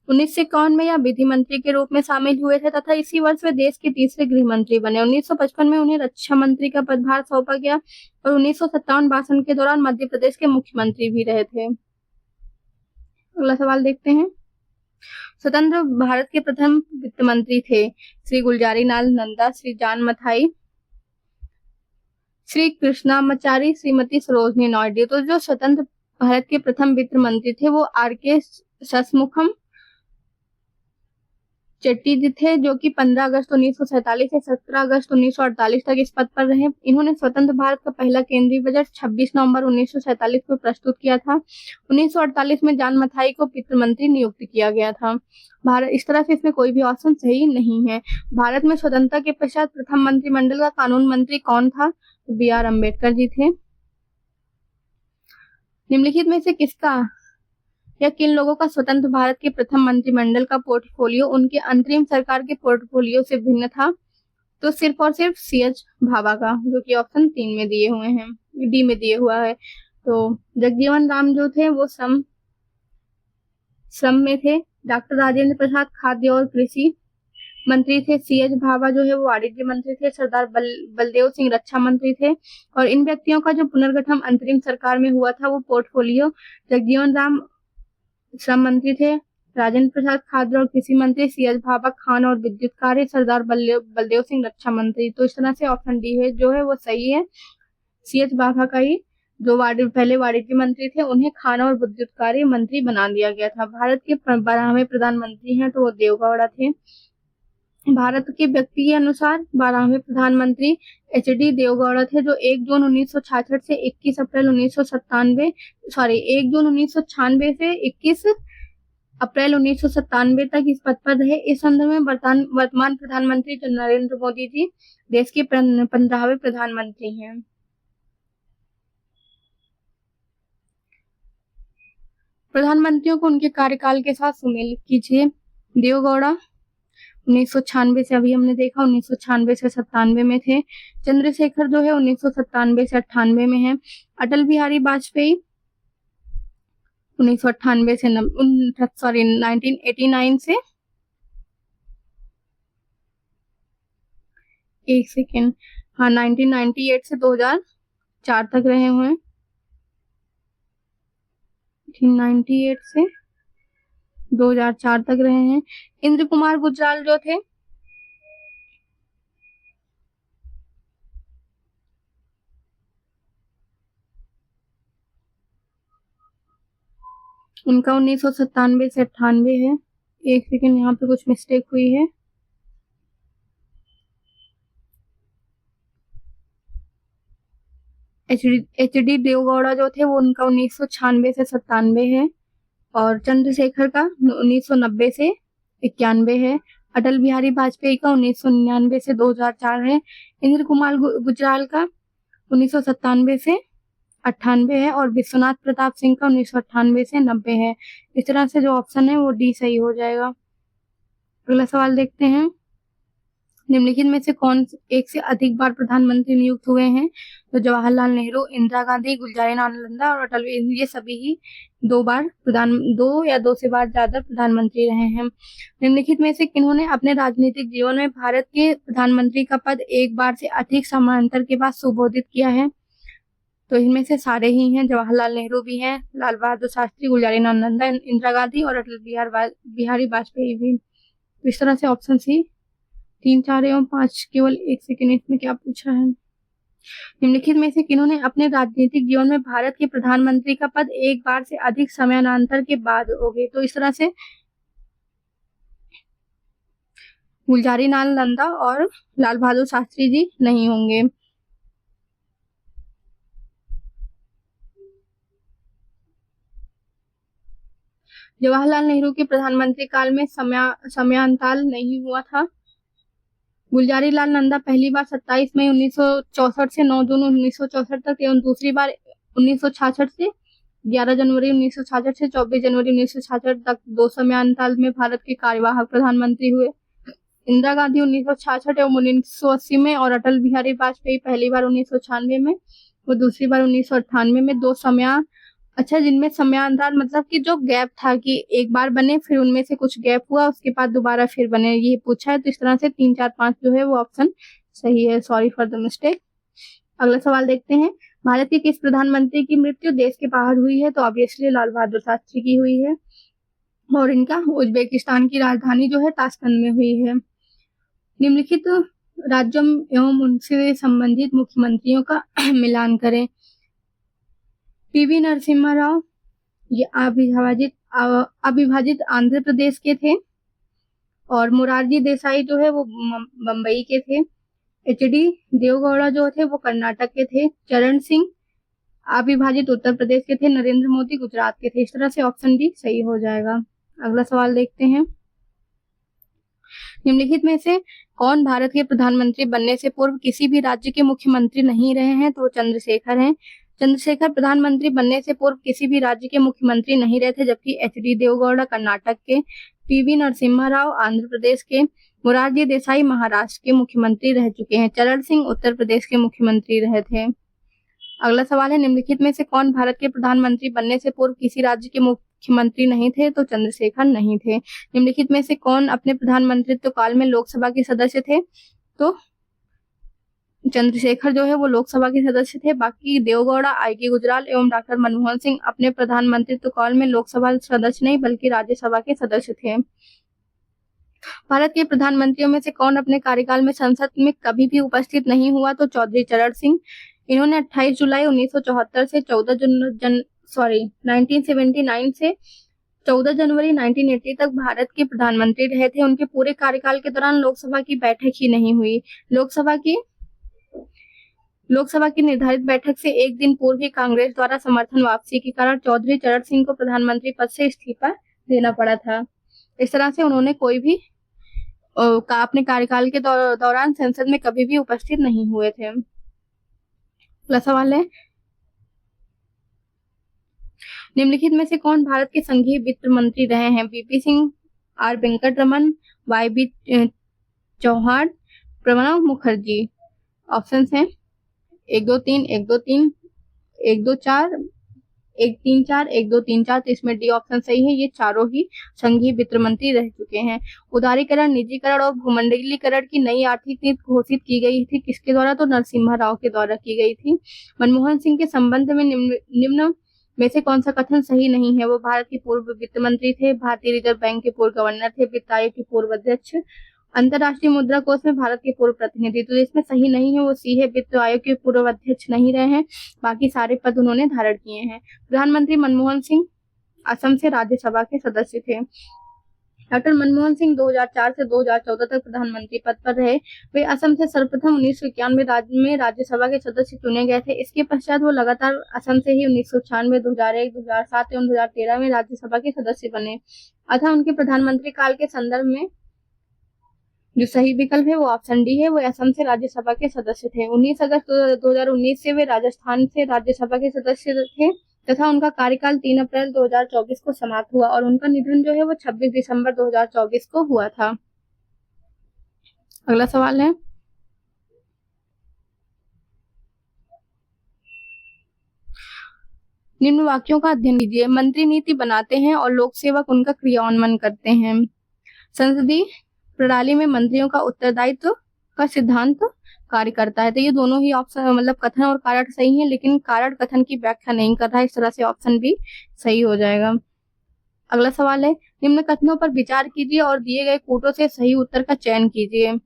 1951 में यह विधि मंत्री के रूप में शामिल हुए थे तथा इसी वर्ष वे देश के तीसरे गृह मंत्री बने। 1955 में उन्हें रक्षा मंत्री का पदभार सौंपा गया और 1957 के दौरान मध्य प्रदेश के मुख्यमंत्री भी रहे थे। अगला सवाल देखते हैं, स्वतंत्र भारत के प्रथम वित्त मंत्री थे श्री गुलजारी लाल नंदा, श्री जान मथाई, श्री कृष्णामाचारी, श्रीमती सरोजनी नायडू। तो जो स्वतंत्र भारत के प्रथम वित्त मंत्री थे वो आर के शशमुखम शेट्टी जी थे, जो कि 15 अगस्त 1947 से 17 अगस्त 1948 तक इस पद पर रहे। इन्होंने स्वतंत्र भारत का पहला केंद्रीय बजट 26 नवंबर 1947 को प्रस्तुत किया था। 1948 में जॉन मथाई को वित्त मंत्री नियुक्त किया गया था। भारत, इस तरह से इसमें कोई भी ऑप्शन सही नहीं है। भारत में स्वतंत्रता के पश्चात प्रथम मंत्रिमंडल का कानून मंत्री कौन था? तो बी.आर. अम्बेडकर जी थे। निम्नलिखित में से किसका या किन लोगों का स्वतंत्र भारत के प्रथम मंत्रिमंडल का पोर्टफोलियो उनके अंतरिम सरकार के पोर्टफोलियो से भिन्न था? तो सिर्फ और सिर्फ सी.एच. भाभा का, जो कि ऑप्शन 3 में दिए हुए हैं, डी में दिए हुआ है। तो जगजीवन राम जो थे वो श्रम में थे। डॉक्टर राजेंद्र प्रसाद खाद्य और कृषि मंत्री थे। सी.एच. भाभा जो है वो वाणिज्य मंत्री थे। सरदार बलदेव सिंह रक्षा मंत्री थे। और इन व्यक्तियों का जो पुनर्गठन अंतरिम सरकार में हुआ था वो पोर्टफोलियो, जगजीवन राम श्रम मंत्री थे, राजेंद्र प्रसाद खाद्य और कृषि मंत्री, सी.एच. भाभा खान और विद्युत कार्य, सरदार बलदेव सिंह रक्षा मंत्री। तो इस तरह से ऑप्शन डी है जो है वो सही है। सी.एच. भाभा का ही जो पहले वाणिज्य मंत्री थे उन्हें खाना और विद्युत कार्य मंत्री बना दिया गया था। भारत के 12वें प्रधानमंत्री हैं तो वो देवगौड़ा थे। भारत के व्यक्ति के अनुसार 12वें प्रधानमंत्री एच.डी. देवगौड़ा थे, जो 1 जून 1966 से 21 अप्रैल 1997 1 जून 1996 से 21 अप्रैल 1997 तक इस पद पर रहे। इस संदर्भ में वर्तमान प्रधानमंत्री जो नरेंद्र मोदी जी देश के 15वें प्रधानमंत्री हैं। प्रधानमंत्रियों को उनके कार्यकाल के साथ सुमेलित कीजिए। देवगौड़ा 1996 से, अभी हमने देखा 1996 से 97 में थे। चंद्रशेखर जो है 1997 से 98 में है। अटल बिहारी वाजपेयी 1998 से 1989 से, एक सेकेंड, हाँ 1998 से 2004 तक रहे हुए हैं। 1998 से 2004 तक रहे हैं। इंद्र कुमार गुजराल जो थे उनका 1997 से 98 है। एक सेकेंड, यहाँ पे कुछ मिस्टेक हुई है। एच.डी. देवगौड़ा जो थे वो उनका 1996 से 97 है। और चंद्रशेखर का 1990 से 91 है। अटल बिहारी वाजपेयी का 1999 से 2004 है। इंद्र कुमार गुजराल का 1997 से 98 है। और विश्वनाथ प्रताप सिंह का 1998 से 90 है। इस तरह से जो ऑप्शन है वो डी सही हो जाएगा। अगला सवाल देखते हैं। निम्नलिखित में से कौन एक से अधिक बार प्रधानमंत्री नियुक्त हुए हैं? तो जवाहरलाल नेहरू, इंदिरा गांधी, गुलजारीलाल नंदा और अटल, ये सभी ही 2 बार 2 या 2 से बार ज्यादा प्रधानमंत्री रहे हैं। निम्नलिखित में से किन्होंने अपने राजनीतिक जीवन में भारत के प्रधानमंत्री का पद एक बार से अधिक समानांतर के बाद संबोधित किया है? तो इनमें से सारे ही हैं। जवाहरलाल नेहरू भी हैं, लाल बहादुर शास्त्री, गुलजारीलाल नंदा, इंदिरा गांधी और अटल बिहारी वाजपेयी भी। तो इस तरह से ऑप्शन सी 3, 4 एवं 5, केवल एक सेकेंड, इसमें क्या पूछा है? निम्नलिखित में से किन्होंने अपने राजनीतिक जीवन में भारत के प्रधानमंत्री का पद एक बार से अधिक समयानांतर के बाद होंगे? तो इस तरह से गुलजारीलाल नंदा और लाल बहादुर शास्त्री जी नहीं होंगे। जवाहरलाल नेहरू के प्रधानमंत्री काल में समयांतर नहीं हुआ था। गुलजारीलाल नंदा पहली बार 27 मई 1964 से 9 जून 1964 तक एवं दूसरी बार 1966 से 11 जनवरी 1966 से 24 जनवरी 1966 तक 2 समयांतर में भारत के कार्यवाहक प्रधानमंत्री हुए। इंदिरा गांधी 1966 एवं 1980 में और अटल बिहारी वाजपेयी पहली बार 1996 में, वो दूसरी बार 1998 में। 2 जिनमें समयांतर मतलब कि जो गैप था कि एक बार बने फिर उनमें से कुछ गैप हुआ उसके बाद दोबारा फिर बने, ये पूछा है। तो इस तरह से 3, 4, 5 जो है वो ऑप्शन सही है। Sorry for the mistake. अगला सवाल देखते हैं। भारत के किस प्रधानमंत्री की मृत्यु देश के बाहर हुई है? तो ऑब्वियसली लाल बहादुर शास्त्री की हुई है और इनका उज्बेकिस्तान की राजधानी जो है ताशकंद में हुई है। निम्नलिखित राज्यों एवं उनसे संबंधित मुख्यमंत्रियों का मिलान करें। पी.वी. नरसिम्हा राव, ये अविभाजित आंध्र प्रदेश के थे। और मोरारजी देसाई जो है वो बम्बई के थे। एचडी देवगौड़ा जो थे वो कर्नाटक के थे। चरण सिंह अविभाजित उत्तर प्रदेश के थे। नरेंद्र मोदी गुजरात के थे। इस तरह से ऑप्शन डी सही हो जाएगा। अगला सवाल देखते हैं। निम्नलिखित में से कौन भारत के प्रधानमंत्री बनने से पूर्व किसी भी राज्य के मुख्यमंत्री नहीं रहे हैं? तो चंद्रशेखर हैं। चंद्रशेखर प्रधानमंत्री बनने से पूर्व किसी भी राज्य के मुख्यमंत्री नहीं रहे थे, जबकि एचडी देवगौड़ा कर्नाटक के, पीवी नरसिम्हा राव आंध्र प्रदेश के, मोरारजी देसाई महाराष्ट्र के मुख्यमंत्री रह चुके हैं। चरण सिंह उत्तर प्रदेश के मुख्यमंत्री रहे थे। अगला सवाल है, निम्नलिखित में से कौन भारत के प्रधानमंत्री बनने से पूर्व किसी राज्य के मुख्यमंत्री नहीं थे? तो चंद्रशेखर नहीं थे। निम्नलिखित में से कौन अपने प्रधानमंत्रित्व काल में लोकसभा के सदस्य थे? तो चंद्रशेखर जो है वो लोकसभा के सदस्य थे। बाकी देवगौड़ा, आई.के. गुजराल एवं डॉक्टर मनमोहन सिंह अपने प्रधानमंत्रित्व काल में लोकसभा सदस्य नहीं बल्कि राज्यसभा के सदस्य थे। भारत के प्रधानमंत्रियों में से कौन अपने कार्यकाल में संसद में कभी भी उपस्थित नहीं हुआ? तो चौधरी चरण सिंह। इन्होंने 28 जुलाई 1974 से 1979 से 14 जनवरी 1980 तक भारत के प्रधानमंत्री रहे थे। उनके पूरे कार्यकाल के दौरान लोकसभा की बैठक ही नहीं हुई। लोकसभा की निर्धारित बैठक से एक दिन पूर्व ही कांग्रेस द्वारा समर्थन वापसी के कारण चौधरी चरण सिंह को प्रधानमंत्री पद से इस्तीफा देना पड़ा था। इस तरह से उन्होंने कोई भी अपने कार्यकाल के दौरान संसद में कभी भी उपस्थित नहीं हुए थे। अगला सवाल है, निम्नलिखित में से कौन भारत के संघीय वित्त मंत्री रहे हैं? VP Singh, R Venkataraman, Y B. Chauhan, Pranab Mukherjee. Options हैं 1 2 3 1 2 3 1 2 4 1 3 4 1 2 3 4। तो इसमें डी ऑप्शन सही है। ये चारों ही संघीय वित्त मंत्री रह चुके हैं। उदारीकरण, निजीकरण और भूमंडलीकरण की नई आर्थिक नीति घोषित की गई थी किसके द्वारा? तो नरसिम्हा राव के द्वारा की गई थी। मनमोहन सिंह के संबंध में निम्न में से कौन सा कथन सही नहीं है? वो भारत के पूर्व वित्त मंत्री थे, भारतीय रिजर्व बैंक के पूर्व गवर्नर थे, वित्त आयोग के पूर्व अध्यक्ष, अंतरराष्ट्रीय मुद्रा कोष में भारत के पूर्व प्रतिनिधि। तो इसमें सही नहीं है, वो सी है, वित्त आयोग के पूर्व अध्यक्ष नहीं रहे हैं। बाकी सारे पद उन्होंने धारण किए हैं। प्रधानमंत्री मनमोहन सिंह असम से राज्यसभा के सदस्य थे। डॉक्टर मनमोहन सिंह 2004 से 2014 तक प्रधानमंत्री पद पर रहे। वे असम से सर्वप्रथम 1991 में राज्यसभा के सदस्य चुने गए थे। इसके पश्चात वो लगातार असम से ही 1996, 2001, 2007 एवं 2013 में राज्यसभा के सदस्य बने। अतः उनके प्रधानमंत्री काल के संदर्भ में जो सही विकल्प है वो ऑप्शन डी है। वो असम से राज्यसभा के सदस्य थे। 19 अगस्त 2019 से वे राजस्थान से राज्यसभा के सदस्य थे तथा उनका कार्यकाल 3 अप्रैल 2024 को समाप्त हुआ और उनका निधन जो है वो 26 दिसंबर 2024 को हुआ था। अगला सवाल है, निम्न वाक्यों का अध्ययन कीजिए। मंत्री नीति बनाते हैं और लोक सेवक उनका क्रियान्वयन करते हैं। संसदीय प्रणाली में मंत्रियों का उत्तरदायित्व का सिद्धांत कार्य करता है। तो ये दोनों ही ऑप्शन मतलब कथन और कारण सही है, लेकिन कारण कथन की व्याख्या नहीं कर रहा है। इस तरह से ऑप्शन भी सही हो जाएगा। अगला सवाल है, निम्न कथनों पर विचार कीजिए और दिए गए कूटों से सही उत्तर का चयन कीजिए।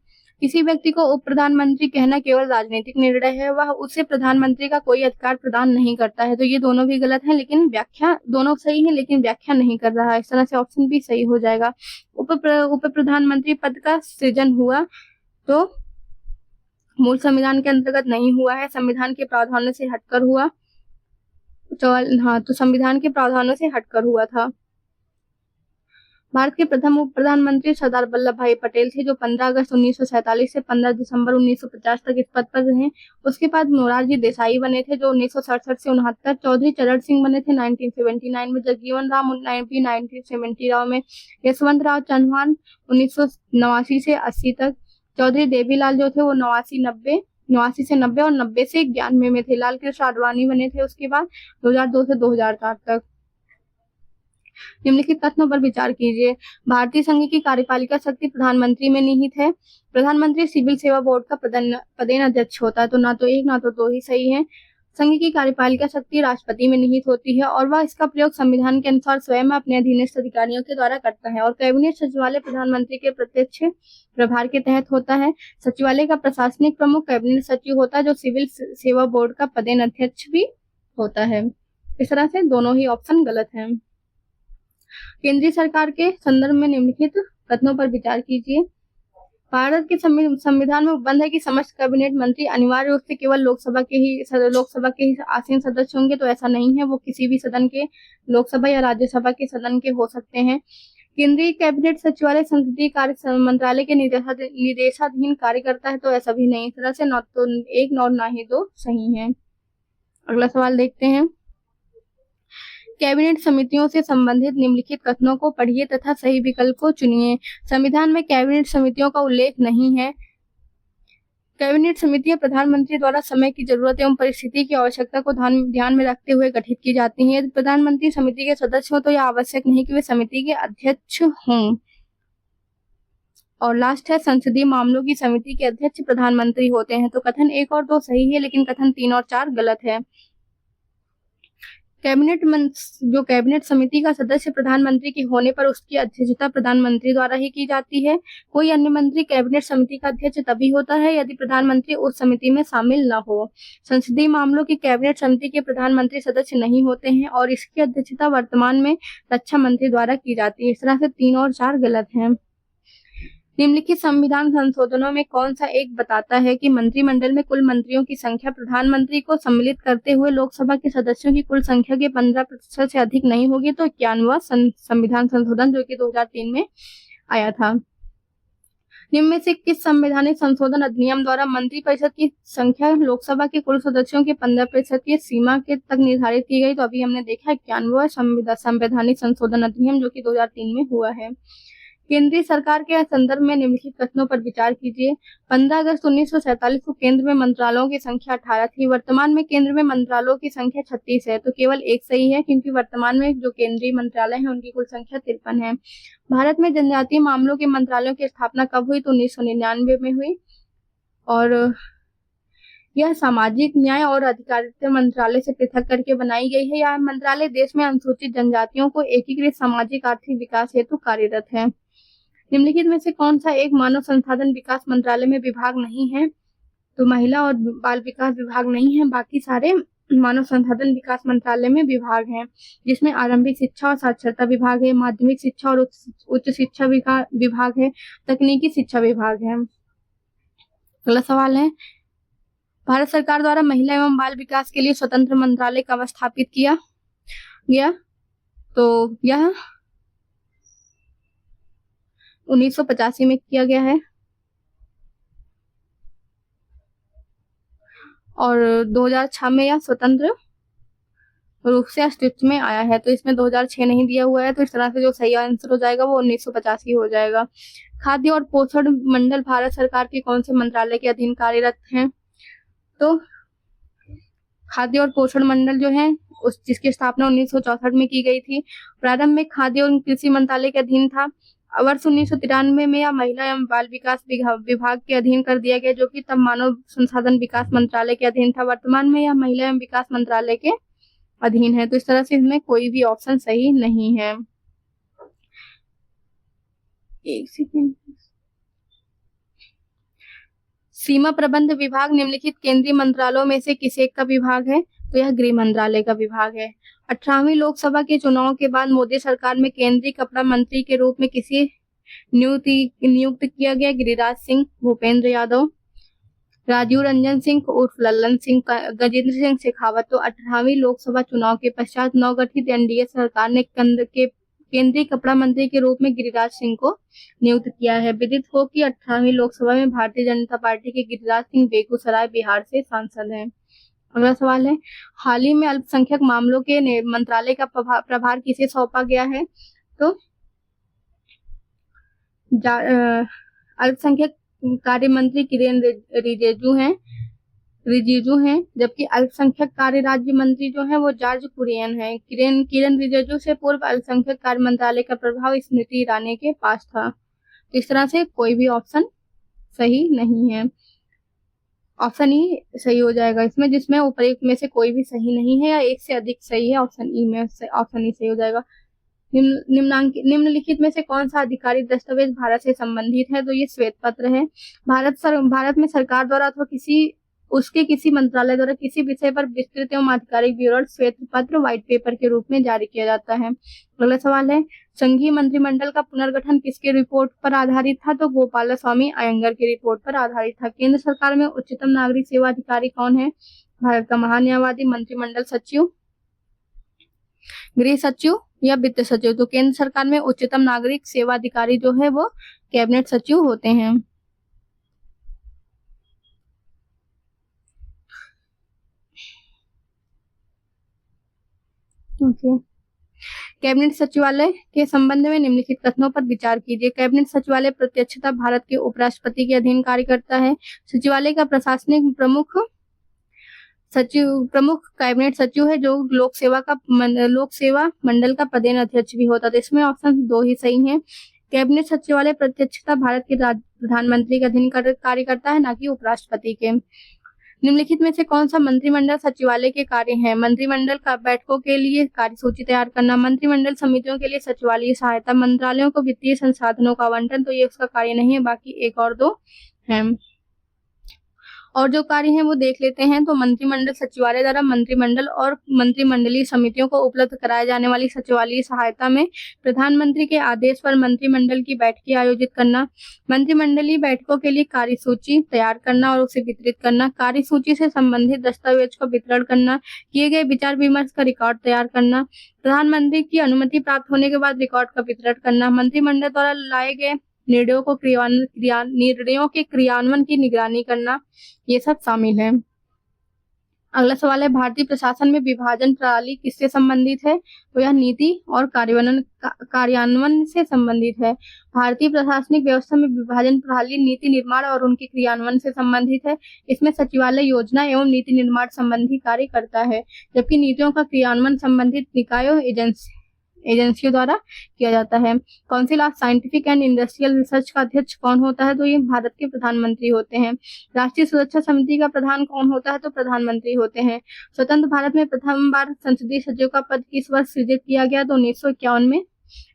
किसी व्यक्ति को उप प्रधानमंत्री कहना केवल राजनीतिक निर्णय है, वह उसे प्रधानमंत्री का कोई अधिकार प्रदान नहीं करता है। तो ये दोनों भी गलत हैं, लेकिन व्याख्या दोनों सही है, लेकिन व्याख्या नहीं कर रहा है। इस तरह से ऑप्शन भी सही हो जाएगा। उप प्रधानमंत्री पद का सृजन हुआ तो मूल संविधान के अंतर्गत नहीं हुआ है, संविधान के प्रावधानों से हटकर हुआ। तो संविधान के प्रावधानों से हटकर हुआ था। भारत के प्रथम उप प्रधानमंत्री सरदार वल्लभ भाई पटेल थे, जो 15 अगस्त 1947 से 15 दिसंबर 1950 तक इस पद पर रहे। उसके बाद मोरारजी देसाई बने थे, जो 1967 से 69। चौधरी चरण सिंह बने थे 1979 में। जगजीवन राम 1970 में। यशवंत राव चौहान 1989 से 80 तक। चौधरी देवीलाल जो थे वो 89 से 90 और 90 से 91 में थे। लाल कृष्ण आडवाणी बने थे उसके बाद 2002 से 2004 तक। निम्नलिखित कथनों पर विचार कीजिए। भारतीय संघ की कार्यपालिका शक्ति प्रधानमंत्री में निहित है। प्रधानमंत्री सिविल सेवा बोर्ड का पदेन अध्यक्ष होता है। तो ना तो एक ना तो दो ही सही है। संघ की कार्यपालिका शक्ति राष्ट्रपति में निहित होती है और वह इसका प्रयोग संविधान के अनुसार स्वयं अपने अधीनस्थ अधिकारियों के द्वारा करता है। और कैबिनेट सचिवालय प्रधानमंत्री के प्रत्यक्ष प्रभार के तहत होता है। सचिवालय का प्रशासनिक प्रमुख कैबिनेट सचिव होता है, जो सिविल सेवा बोर्ड का पदेन अध्यक्ष भी होता है। इस तरह से दोनों ही ऑप्शन गलत हैं। केंद्रीय सरकार के संदर्भ में निम्नलिखित कथनों पर विचार कीजिए। भारत के संविधान में उपबंध है कि समस्त कैबिनेट मंत्री अनिवार्य रूप से केवल लोकसभा के ही आसीन सदस्य होंगे, तो ऐसा नहीं है। वो किसी भी सदन के, लोकसभा या राज्यसभा के सदन के हो सकते हैं। केंद्रीय कैबिनेट सचिवालय संसदीय कार्य मंत्रालय के निर्देशाधीन कार्य करता है, तो ऐसा भी नहीं। इस तरह से न तो एक और ना ही दो सही है। अगला सवाल देखते हैं। कैबिनेट समितियों से संबंधित निम्नलिखित कथनों को पढ़िए तथा सही विकल्प को चुनिए। संविधान में कैबिनेट समितियों का उल्लेख नहीं है। कैबिनेट समितियां प्रधानमंत्री द्वारा समय की जरूरत एवं परिस्थिति की आवश्यकता को ध्यान में रखते हुए गठित की जाती हैं। यदि प्रधानमंत्री समिति के सदस्य हो तो यह आवश्यक नहीं कि वे समिति के अध्यक्ष हों। और लास्ट है, संसदीय मामलों की समिति के अध्यक्ष प्रधानमंत्री होते हैं। तो कथन 1 और 2 सही है, लेकिन कथन 3 और 4 गलत है। जो कैबिनेट समिति का सदस्य प्रधानमंत्री के होने पर उसकी अध्यक्षता प्रधानमंत्री द्वारा ही की जाती है। कोई अन्य मंत्री कैबिनेट समिति का अध्यक्ष तभी होता है यदि प्रधानमंत्री उस समिति में शामिल न हो। संसदीय मामलों की कैबिनेट समिति के प्रधानमंत्री सदस्य नहीं होते हैं और इसकी अध्यक्षता वर्तमान में रक्षा मंत्री द्वारा की जाती है। इस तरह से 3 और 4 गलत है। निम्नलिखित संविधान संशोधनों में कौन सा एक बताता है कि मंत्रिमंडल में कुल मंत्रियों की संख्या प्रधानमंत्री को सम्मिलित करते हुए लोकसभा के सदस्यों की कुल संख्या के 15% से अधिक नहीं होगी? तो 51वां संविधान संशोधन, जो कि 2003 में आया था। निम्न में से किस संवैधानिक संशोधन अधिनियम द्वारा मंत्रिपरिषद की संख्या लोकसभा के कुल सदस्यों के 15% की सीमा के तक निर्धारित की गई? तो अभी हमने देखा 51वां संवैधानिक संशोधन अधिनियम, जो कि 2003 में हुआ है। केंद्रीय सरकार के संदर्भ में निम्नलिखित कथनों पर विचार कीजिए। 15 अगस्त 1947 को केंद्र में मंत्रालयों की संख्या 18 थी। वर्तमान में केंद्र में मंत्रालयों की संख्या 36 है। तो केवल एक सही है, क्योंकि वर्तमान में जो केंद्रीय मंत्रालय है उनकी कुल संख्या 53 है। भारत में जनजातीय मामलों के मंत्रालयों की स्थापना कब हुई? तो 1999 में हुई। और यह सामाजिक न्याय और अधिकारिता मंत्रालय से पृथक करके बनाई गई है। यह मंत्रालय देश में अनुसूचित जनजातियों को एकीकृत सामाजिक आर्थिक विकास हेतु कार्यरत है। निम्नलिखित में से कौन सा एक मानव संसाधन विकास मंत्रालय में विभाग नहीं है? तो महिला और बाल विकास विभाग नहीं है, बाकी सारे मानव संसाधन विकास मंत्रालय में विभाग हैं, जिसमें आरंभिक शिक्षा और साक्षरता विभाग है, माध्यमिक शिक्षा और उच्च शिक्षा विभाग है, तकनीकी शिक्षा विभाग है। अगला सवाल है, भारत सरकार द्वारा महिला एवं बाल विकास के लिए स्वतंत्र मंत्रालय कब स्थापित किया गया? तो यह 1985 में किया गया है और 2006 में यह स्वतंत्र रूप से अस्तित्व में आया है। तो इसमें 2006 नहीं दिया हुआ है, तो इस तरह से जो सही आंसर हो जाएगा वो 1985 हो जाएगा। खाद्य और पोषण मंडल भारत सरकार के कौन से मंत्रालय के अधीन कार्यरत हैं? तो खाद्य और पोषण मंडल जो है जिसकी स्थापना 1964 में की गई थी, प्रारंभ में खाद्य और कृषि मंत्रालय के अधीन था। वर्ष 1993 में यह महिला एवं बाल विकास विभाग के अधीन कर दिया गया, जो कि तब मानव संसाधन विकास मंत्रालय के अधीन था। वर्तमान में यह महिला एवं विकास मंत्रालय के अधीन है। तो इस तरह से इसमें कोई भी ऑप्शन सही नहीं है। एक सेकेंड। सीमा प्रबंध विभाग निम्नलिखित केंद्रीय मंत्रालयों में से किस एक का विभाग है? तो यह गृह मंत्रालय का विभाग है। 18वीं लोकसभा के चुनाव के बाद मोदी सरकार में केंद्रीय कपड़ा मंत्री के रूप में किसे नियुक्त किया गया? गिरिराज सिंह, भूपेंद्र यादव, राजीव रंजन सिंह उर्फ लल्लन सिंह, गजेंद्र सिंह शेखावत। तो 18वीं लोकसभा चुनाव के पश्चात नवगठित एनडीए सरकार ने केंद्रीय कपड़ा मंत्री के रूप में गिरिराज सिंह को नियुक्त किया है। विदित हो कि 18वीं लोकसभा में भारतीय जनता पार्टी के गिरिराज सिंह बेगूसराय बिहार से सांसद हैं। अगला सवाल है, हाल ही में अल्पसंख्यक मामलों के मंत्रालय का प्रभार किसे सौंपा गया है? तो अल्पसंख्यक कार्य मंत्री किरेन रिजिजू हैं, जबकि अल्पसंख्यक कार्य राज्य मंत्री जो है वो जॉर्ज कुरियन है। किरेन रिजिजू से पूर्व अल्पसंख्यक कार्य मंत्रालय का प्रभाव स्मृति ईरानी के पास था। तो इस तरह से कोई भी ऑप्शन सही नहीं है। ऑप्शन ई सही हो जाएगा इसमें, जिसमें उपयुक्त में से कोई भी सही नहीं है या एक से अधिक सही है। ऑप्शन ई में ऑप्शन ई सही हो जाएगा। निम्नलिखित में से कौन सा आधिकारिक दस्तावेज भारत से संबंधित है? तो ये श्वेत पत्र है। भारत में सरकार द्वारा अथवा किसी उसके किसी मंत्रालय द्वारा किसी विषय पर विस्तृत एवं आधिकारिक ब्यौरा श्वेत पत्र व्हाइट पेपर के रूप में जारी किया जाता है। अगला सवाल है, संघीय मंत्रिमंडल का पुनर्गठन किसके रिपोर्ट पर आधारित था? तो गोपालस्वामी अयंगर की रिपोर्ट पर आधारित था। केंद्र सरकार में उच्चतम नागरिक सेवा अधिकारी कौन है? भारत का महान्यायवादी, मंत्रिमंडल सचिव, गृह सचिव या वित्त सचिव? तो केंद्र सरकार में उच्चतम नागरिक सेवा अधिकारी जो है वो कैबिनेट सचिव होते हैं। कैबिनेट सचिवालय के संबंध में निम्नलिखित कथनों पर विचार कीजिए। कैबिनेट सचिवालय प्रत्यक्षता भारत के उपराष्ट्रपति के अधीन कार्य करता है। सचिवालय का प्रशासनिक प्रमुख कैबिनेट सचिव है, जो लोक सेवा मंडल का प्रदेश अध्यक्ष भी होता है। इसमें ऑप्शन 2 ही सही है। कैबिनेट सचिवालय प्रत्यक्षता भारत के प्रधानमंत्री के अधीन कार्य करता है, ना कि उपराष्ट्रपति के। निम्नलिखित में से कौन सा मंत्रिमंडल सचिवालय के कार्य है? मंत्रिमंडल का बैठकों के लिए कार्यसूची तैयार करना, मंत्रिमंडल समितियों के लिए सचिवालय सहायता, मंत्रालयों को वित्तीय संसाधनों का आवंटन। तो ये उसका कार्य नहीं है, बाकी 1 और 2 है। और जो कार्य है वो देख लेते हैं। तो मंत्रिमंडल सचिवालय द्वारा मंत्रिमंडल और मंत्रिमंडलीय समितियों को उपलब्ध कराए जाने वाली सचिवालय सहायता में प्रधानमंत्री के आदेश पर मंत्रिमंडल की बैठकें आयोजित करना, मंत्रिमंडलीय बैठकों के लिए कार्यसूची तैयार करना और उसे वितरित करना, कार्यसूची से संबंधित दस्तावेज को वितरण करना, किए गए विचार विमर्श का रिकॉर्ड तैयार करना, प्रधानमंत्री की अनुमति प्राप्त होने के बाद रिकॉर्ड का वितरण करना, मंत्रिमंडल द्वारा लाए गए निर्णयों के क्रियान्वयन की निगरानी करना, ये सब शामिल है। अगला सवाल है, भारतीय प्रशासन में विभाजन प्रणाली किससे संबंधित है? तो यह नीति और कार्यान्वयन से संबंधित है। भारतीय प्रशासनिक व्यवस्था में विभाजन प्रणाली नीति निर्माण और उनके क्रियान्वयन से संबंधित है। इसमें सचिवालय योजना एवं नीति निर्माण संबंधी कार्य करता है, जबकि नीतियों का क्रियान्वयन संबंधित निकायों एजेंसियों द्वारा किया जाता है। Council of scientific and industrial research का अध्यक्ष कौन होता है? तो ये भारत के प्रधानमंत्री होते हैं। राष्ट्रीय सुरक्षा समिति का प्रधान कौन होता है? तो प्रधानमंत्री होते हैं। स्वतंत्र भारत में प्रथम बार संसदीय सचिव का पद किस वर्ष सृजित किया गया? तो 1951 में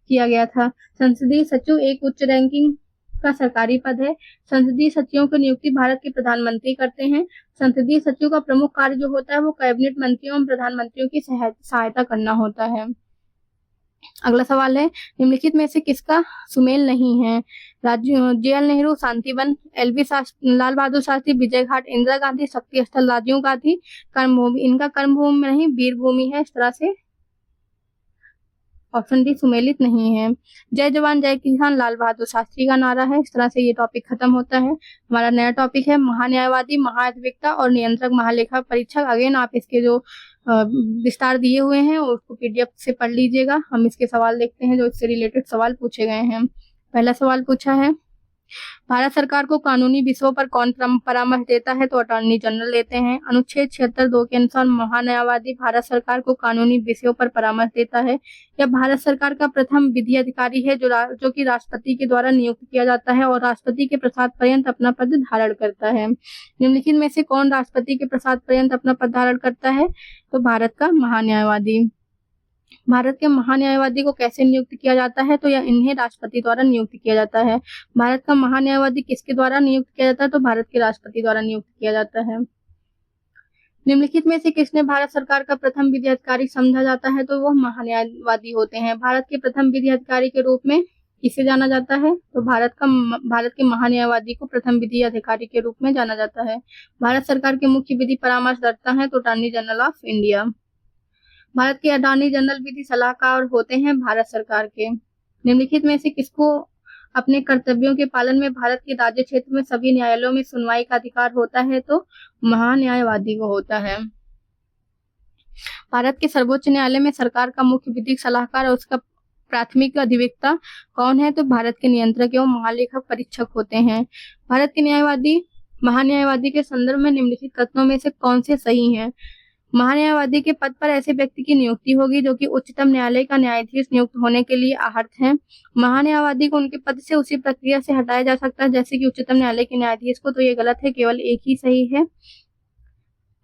किया गया था। संसदीय सचिव एक उच्च रैंकिंग का सरकारी पद है। संसदीय सचिवों की नियुक्ति भारत के प्रधानमंत्री करते हैं। संसदीय सचिव का प्रमुख कार्य जो होता है वो कैबिनेट मंत्रियों एवं प्रधानमंत्रियों की सहायता करना होता है। अगला सवाल है, निम्नलिखित में से किसका सुमेल नहीं है? JL नेहरू शांतिवन, लाल बहादुर शास्त्री विजय घाट, इंदिरा गांधी शक्ति स्थल, राजीव गांधी कर्मभूमि। इनका कर्मभूमि नहीं वीर भूमि है। इस तरह से ऑप्शन डी सुमेलित नहीं है। जय जवान जय किसान लाल बहादुर शास्त्री का नारा है। इस तरह से ये टॉपिक खत्म होता है। हमारा नया टॉपिक है महान्यायवादी, महाधिवक्ता और नियंत्रक महालेखा परीक्षक। अगेन आप इसके जो विस्तार दिए हुए हैं उसको PDF से पढ़ लीजिएगा। हम इसके सवाल देखते हैं जो इससे रिलेटेड सवाल पूछे गए हैं। पहला सवाल पूछा है, भारत सरकार को कानूनी विषयों पर कौन परामर्श देता है? तो अटॉर्नी जनरल देते हैं। अनुच्छेद 76(2) के अनुसार महान्यायवादी भारत सरकार को कानूनी विषयों पर परामर्श देता है। यह भारत सरकार का प्रथम विधि अधिकारी है जो कि राष्ट्रपति के द्वारा नियुक्त किया जाता है और राष्ट्रपति के प्रसाद पर्यंत अपना पद धारण करता है। निम्नलिखित में से कौन राष्ट्रपति के प्रसाद पर्यंत अपना पद धारण करता है? तो भारत का महान्यायवादी। भारत के महान्यायवादी को कैसे नियुक्त किया जाता है? तो यह इन्हें राष्ट्रपति द्वारा नियुक्त किया जाता है। भारत का महान्यायवादी किसके द्वारा नियुक्त किया जाता है? तो भारत के राष्ट्रपति द्वारा नियुक्त किया जाता है। निम्नलिखित में से किसने भारत सरकार का प्रथम विधि अधिकारी समझा जाता है? तो वह महान्यायवादी होते हैं। भारत के प्रथम विधि अधिकारी के रूप में किसे जाना जाता है? तो भारत के महान्यायवादी को प्रथम विधि अधिकारी के रूप में जाना जाता है। भारत सरकार के मुख्य विधि परामर्शदाता है तो attorney general of India. Bharat के अटॉर्नी जनरल विधि सलाहकार होते हैं भारत सरकार के। निम्नलिखित में से किसको अपने कर्तव्यों के पालन में भारत के राज्य क्षेत्र में सभी न्यायालयों में सुनवाई का अधिकार होता है? तो महान्यायवादी को होता है। भारत के सर्वोच्च न्यायालय में सरकार का मुख्य विधिक सलाहकार और उसका प्राथमिक अधिवक्ता कौन है? तो भारत के नियंत्रक एवं महालेखक परीक्षक होते हैं। भारत के महान्यायवादी के संदर्भ में निम्नलिखित कथनों में से कौन से सही हैं? महान्यायवादी के पद पर ऐसे व्यक्ति की नियुक्ति होगी जो कि उच्चतम न्यायालय का न्यायाधीश नियुक्त होने के लिए अर्हत हैं। महान्यायवादी को उनके पद से उसी प्रक्रिया से हटाया जा सकता है जैसे कि उच्चतम न्यायालय के न्यायाधीश को। तो ये गलत है, केवल एक ही सही है।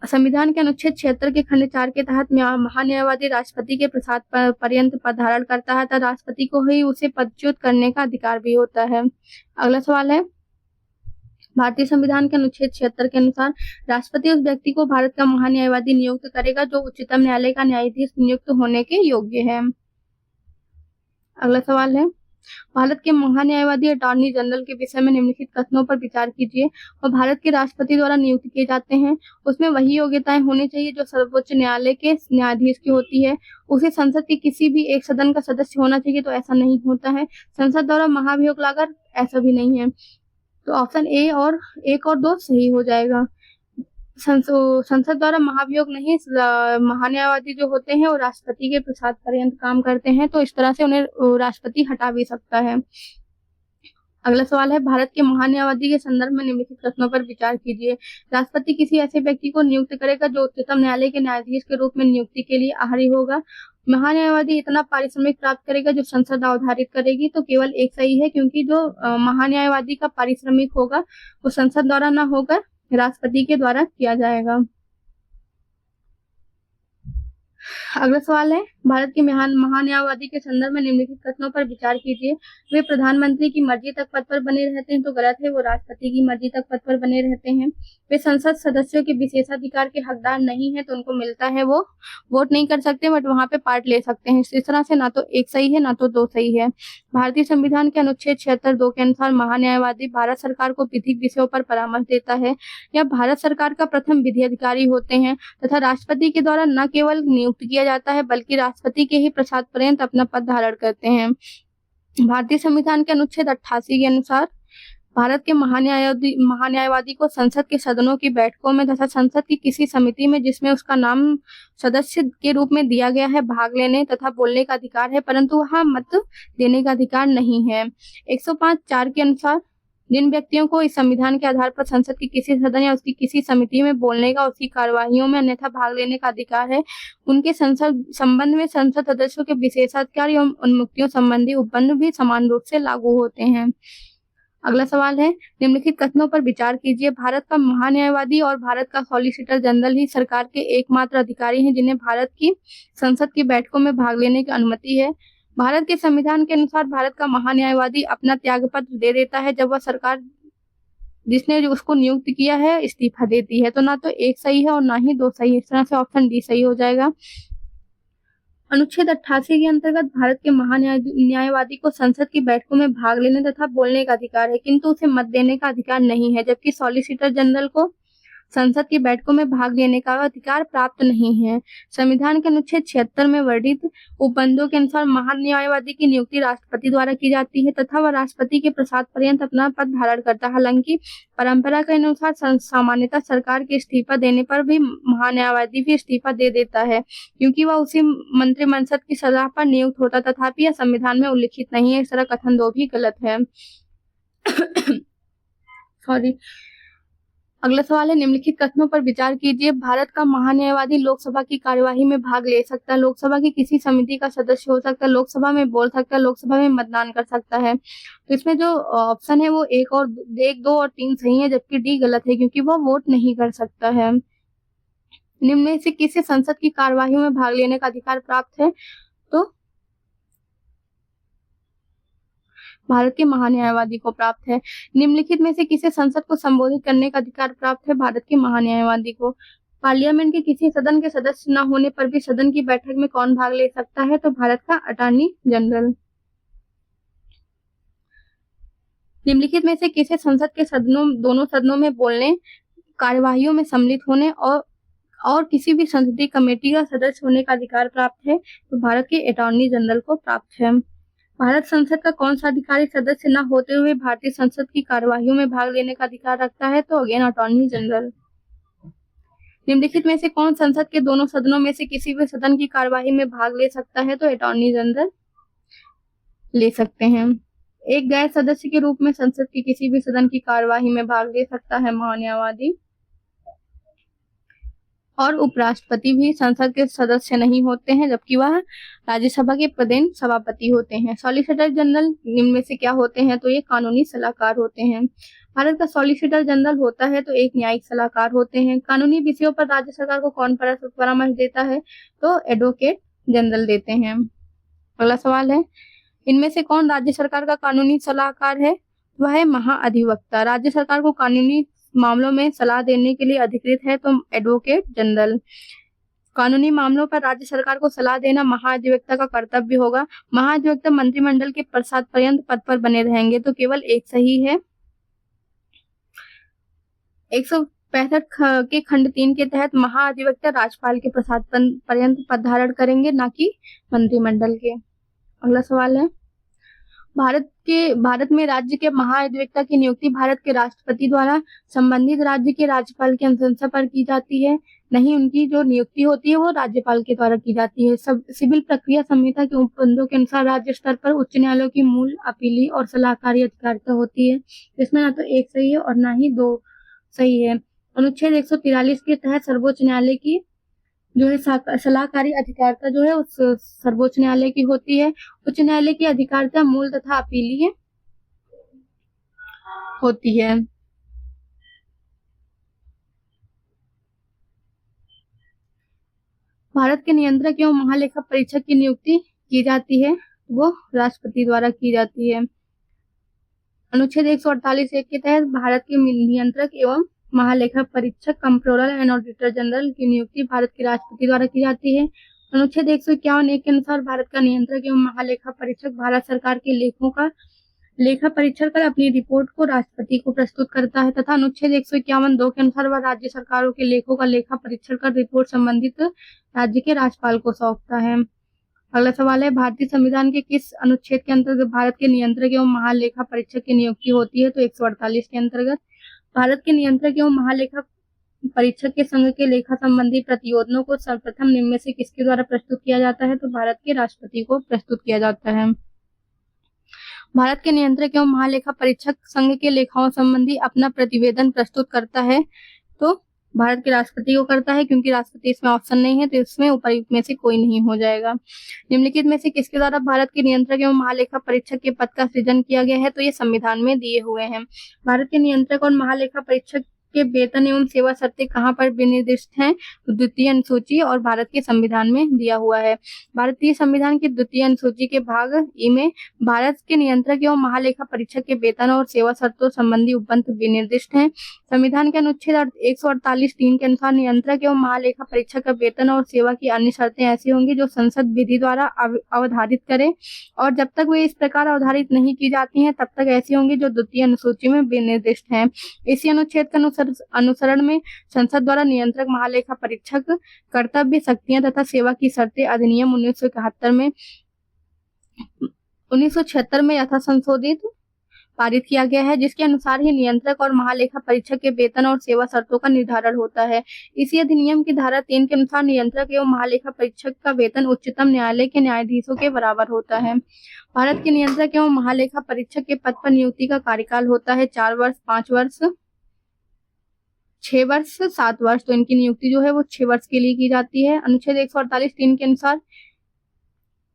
संविधान के अनुच्छेद 76 के खंड 4 के तहत महान्यायवादी राष्ट्रपति के प्रसाद पर्यंत पद धारण करता है तथा राष्ट्रपति को ही उसे पदच्युत करने का अधिकार भी होता है। अगला सवाल है, भारतीय संविधान के अनुच्छेद 76 के अनुसार राष्ट्रपति उस व्यक्ति को भारत का महान्यायवादी नियुक्त करेगा जो उच्चतम न्यायालय का न्यायाधीश नियुक्त होने के योग्य है। अगला सवाल है, भारत के महान्यायवादी अटॉर्नी जनरल के विषय में निम्नलिखित कथनों पर विचार कीजिए। और भारत के राष्ट्रपति द्वारा नियुक्त किए जाते हैं, उसमें वही योग्यताएं होनी चाहिए जो सर्वोच्च न्यायालय के न्यायाधीश की होती है। उसे संसद के किसी भी एक सदन का सदस्य होना चाहिए, तो ऐसा नहीं होता है। संसद द्वारा महाभियोग लाकर, ऐसा भी नहीं है। तो ऑप्शन ए और 1 और 2 सही हो जाएगा। संसद द्वारा महाभियोग नहीं, महान्यायवादी जो होते हैं वो राष्ट्रपति के प्रसाद पर्यंत काम करते हैं, तो इस तरह से उन्हें राष्ट्रपति हटा भी सकता है। अगला सवाल है, भारत के महान्यायवादी के संदर्भ में निम्नलिखित प्रश्नों पर विचार कीजिए। राष्ट्रपति किसी ऐसे व्यक्ति को नियुक्त करेगा जो उच्चतम न्यायालय के न्यायाधीश के रूप में नियुक्ति के लिए आहारी होगा। महान्यायवादी इतना पारिश्रमिक प्राप्त करेगा जो संसद अवधारित करेगी, तो केवल एक सही है, क्योंकि जो महान्यायवादी का पारिश्रमिक होगा वो संसद द्वारा न होकर राष्ट्रपति के द्वारा किया जाएगा। अगला सवाल है, भारत के महान्यायवादी के संदर्भ में निम्नलिखित कथनों पर विचार कीजिए। वे प्रधानमंत्री की मर्जी तक पद पर बने रहते हैं, तो गलत है। वो राष्ट्रपति की मर्जी तक पद पर बने रहते हैं। वे संसद सदस्यों के विशेषाधिकार के हकदार नहीं है, तो उनको मिलता है, वो वोट नहीं कर सकते बट वहां पे पार्ट ले सकते हैं। इस तरह से ना तो एक सही है ना तो 2 सही है। भारतीय संविधान के अनुच्छेद 76(2) के अनुसार महान्यायवादी भारत सरकार को विधिक विषयों पर परामर्श देता है या भारत सरकार का प्रथम विधि अधिकारी होते हैं तथा राष्ट्रपति के द्वारा न केवल नियुक्त किया जाता है बल्कि राष्ट्रपति के ही प्रसाद पर्यंत अपना पद धारण करते हैं। भारतीय संविधान के अनुच्छेद 88 के अनुसार भारत के महान्यायवादी को संसद के सदनों की बैठकों में तथा संसद की किसी समिति में जिसमें उसका नाम सदस्य के रूप में दिया गया है भाग लेने तथा बोलने का अधिकार है, परंतु वहां मत देने का अधिकार नहीं है। 105(4) के अनुसार जिन व्यक्तियों को इस संविधान के आधार पर संसद की किसी सदन या उसकी किसी समिति में बोलने का, उसकी कार्यवाहियों में अन्यथा भाग लेने का अधिकार है, उनके संबंध में संसद सदस्यों के विशेषाधिकार एवं उन्मुक्तियों संबंधी उपबंध भी समान रूप से लागू होते हैं। अगला सवाल है, निम्नलिखित कथनों पर विचार कीजिए। भारत का महान्यायवादी और भारत का सॉलिसिटर जनरल ही सरकार के एकमात्र अधिकारी हैं जिन्हें भारत की संसद की बैठकों में भाग लेने की अनुमति है। भारत के संविधान के अनुसार भारत का महान्यायवादी अपना त्यागपत्र दे देता है जब वह सरकार जिसने उसको नियुक्त किया है इस्तीफा देती है। तो ना तो एक सही है और ना ही 2 सही है। इस तरह से ऑप्शन डी सही हो जाएगा। अनुच्छेद 88 के अंतर्गत भारत के महान्यायवादी को संसद की बैठकों में भाग लेने तथा बोलने का अधिकार है, किंतु उसे मत देने का अधिकार नहीं है, जबकि सॉलिसिटर जनरल को संसद की बैठकों में भाग लेने का अधिकार प्राप्त नहीं है। संविधान के अनुच्छेद 76 में वर्णित उपबंधों के अनुसार महान्यायवादी की नियुक्ति राष्ट्रपति द्वारा की जाती है तथा वह राष्ट्रपति के प्रसाद पर्यंत अपना पद धारण करता है। हालांकि परंपरा के अनुसार सामान्यतः सरकार के इस्तीफा देने पर भी महान्यायवादी भी इस्तीफा दे देता है, क्योंकि वह उसी मंत्रिमंडल की सलाह पर नियुक्त होता, तथापि यह संविधान में उल्लिखित नहीं है। इस तरह कथन 2 भी गलत है। सॉरी। अगला सवाल है, निम्नलिखित कथनों पर विचार कीजिए। भारत का महान्यायवादी लोकसभा की कार्यवाही में भाग ले सकता है, लोकसभा की किसी समिति का सदस्य हो सकता है, लोकसभा में बोल सकता है, लोकसभा में मतदान कर सकता है। तो इसमें जो ऑप्शन है वो 1, 2 और 3 सही है, जबकि डी गलत है क्योंकि वह वोट नहीं कर सकता है। निम्न में से किसे संसद की कार्यवाही में भाग लेने का अधिकार प्राप्त है? तो भारत के महान्यायवादी को प्राप्त है। निम्नलिखित में से किसे संसद को संबोधित करने का अधिकार प्राप्त है? भारत के महान्यायवादी को। पार्लियामेंट के किसी सदन के सदस्य न होने पर भी सदन की बैठक में कौन भाग ले सकता है? तो भारत का अटॉर्नी जनरल। निम्नलिखित में से किसे संसद के दोनों सदनों में बोलने, कार्यवाहियों में सम्मिलित होने और किसी भी संसदीय कमेटी का सदस्य होने का अधिकार प्राप्त है? तो भारत के अटॉर्नी जनरल को प्राप्त है। भारत संसद का कौन सा अधिकारी सदस्य न होते हुए भारतीय संसद की कार्यवाहियों में भाग लेने का अधिकार रखता है? तो अगेन अटॉर्नी जनरल। निम्नलिखित में से कौन संसद के दोनों सदनों में से किसी भी सदन की कार्यवाही में भाग ले सकता है? तो अटॉर्नी जनरल ले सकते हैं। एक गैर सदस्य के रूप में संसद की किसी भी सदन की कार्यवाही में भाग ले सकता है महान्यायवादी। और उपराष्ट्रपति भी संसद के सदस्य नहीं होते हैं, जबकि वह राज्यसभा के प्रदेन सभापति होते हैं। सॉलिसिटर जनरल निम्न में से क्या होते हैं? तो ये कानूनी सलाहकार होते हैं। भारत का सॉलिसिटर जनरल होता है तो एक न्यायिक सलाहकार होते हैं। कानूनी विषयों पर राज्य सरकार को कौन परामर्श देता है? तो एडवोकेट जनरल देते हैं। अगला सवाल है, इनमें से कौन राज्य सरकार का कानूनी सलाहकार है? वह है महाअधिवक्ता। राज्य सरकार को कानूनी मामलों में सलाह देने के लिए अधिकृत है तो एडवोकेट जनरल। कानूनी मामलों पर राज्य सरकार को सलाह देना महाधिवक्ता का कर्तव्य होगा। महाधिवक्ता मंत्रिमंडल के प्रसाद पर्यंत पद पर बने रहेंगे। तो केवल एक सही है। 165 के खंड 3 के तहत महाधिवक्ता राज्यपाल के प्रसाद पर्यंत पद धारण करेंगे, ना कि मंत्रिमंडल के। अगला सवाल है, भारत में राज्य के महाधिवक्ता की नियुक्ति भारत के राष्ट्रपति द्वारा संबंधित राज्य के राज्यपाल की अनुशंसा पर की जाती है। नहीं, उनकी जो नियुक्ति होती है वो राज्यपाल के द्वारा की जाती है। सब सिविल प्रक्रिया संहिता के उपबंधों के अनुसार राज्य स्तर पर उच्च न्यायालयों की मूल, अपीली और सलाहकारी अधिकारिता होती है। इसमें ना तो एक सही है और ना ही दो सही है। अनुच्छेद 143 के तहत सर्वोच्च न्यायालय की जो है सलाहकारी अधिकारिता जो है उस सर्वोच्च न्यायालय की होती है। उच्च न्यायालय की अधिकारिता मूल तथा अपीलीय होती है। भारत के नियंत्रक एवं महालेखा परीक्षक की नियुक्ति की जाती है, वो राष्ट्रपति द्वारा की जाती है। अनुच्छेद 148(1) के तहत भारत के नियंत्रक एवं महालेखा परीक्षक कंट्रोलर एंड ऑडिटर जनरल की नियुक्ति भारत के राष्ट्रपति द्वारा की जाती है। अनुच्छेद 151(1) के अनुसार भारत का नियंत्रक एवं महालेखा परीक्षक भारत सरकार के लेखों का लेखा परीक्षण कर अपनी रिपोर्ट को राष्ट्रपति को प्रस्तुत करता है तथा अनुच्छेद 151(2) के अनुसार वह राज्य सरकारों के लेखों का लेखा परीक्षण कर रिपोर्ट संबंधित राज्य के राज्यपाल को सौंपता है। अगला सवाल है, भारतीय संविधान के किस अनुच्छेद के अंतर्गत भारत के नियंत्रक एवं महालेखा परीक्षक की नियुक्ति होती है? तो 148 के अंतर्गत। भारत के नियंत्रक एवं महालेखा परीक्षक के संघ के लेखा संबंधी प्रतिवेदनों को सर्वप्रथम निम्न में से किसके द्वारा प्रस्तुत किया जाता है? तो भारत के राष्ट्रपति को प्रस्तुत किया जाता है। भारत के नियंत्रक एवं महालेखा परीक्षक संघ के लेखाओं संबंधी अपना प्रतिवेदन प्रस्तुत करता है तो भारत के राष्ट्रपति को करता है, क्योंकि राष्ट्रपति इसमें ऑप्शन नहीं है तो इसमें उपर्युक्त में से कोई नहीं हो जाएगा। निम्नलिखित में से किसके द्वारा भारत के नियंत्रक एवं महालेखा परीक्षक के पद का सृजन किया गया है? तो ये संविधान में दिए हुए हैं। भारत के नियंत्रक और महालेखा परीक्षक के वेतन एवं सेवा शर्तें कहाँ पर विनिर्दिष्ट हैं? द्वितीय अनुसूची और भारत के संविधान में दिया हुआ है। भारतीय संविधान की द्वितीय अनुसूची के भाग ई में भारत के नियंत्रक एवं महालेखा परीक्षक के वेतन और सेवा शर्तों संबंधी उपबंध विनिर्दिष्ट हैं। संविधान के अनुच्छेद 148(3) के अनुसार नियंत्रक एवं महालेखा परीक्षक का वेतन और सेवा की अन्य शर्तें ऐसी होंगी जो संसद विधि द्वारा अवधारित करे, और जब तक वे इस प्रकार अवधारित नहीं की जाती हैं तब तक ऐसी होंगी जो द्वितीय अनुसूची में विनिर्दिष्ट हैं। इसी अनुच्छेद के अनुसरण में संसद द्वारा नियंत्रक महालेखा परीक्षक कर्तव्य, शक्तियां तथा सेवा की शर्तें अधिनियम 1976 में यथा संशोधित पारित किया गया है, जिसके अनुसार ही नियंत्रक और महालेखा परीक्षक के वेतन और सेवा शर्तों का निर्धारण होता है। इसी अधिनियम की धारा 3 के अनुसार नियंत्रक एवं महालेखा परीक्षक का वेतन उच्चतम न्यायालय के न्यायाधीशों के बराबर होता है। भारत के नियंत्रक एवं महालेखा परीक्षक के पद पर नियुक्ति का कार्यकाल होता है 4 वर्ष, 5 वर्ष, 6 वर्ष, 7 वर्ष। तो इनकी नियुक्ति जो है वो 6 वर्ष के लिए की जाती है। अनुच्छेद 148(3) के अनुसार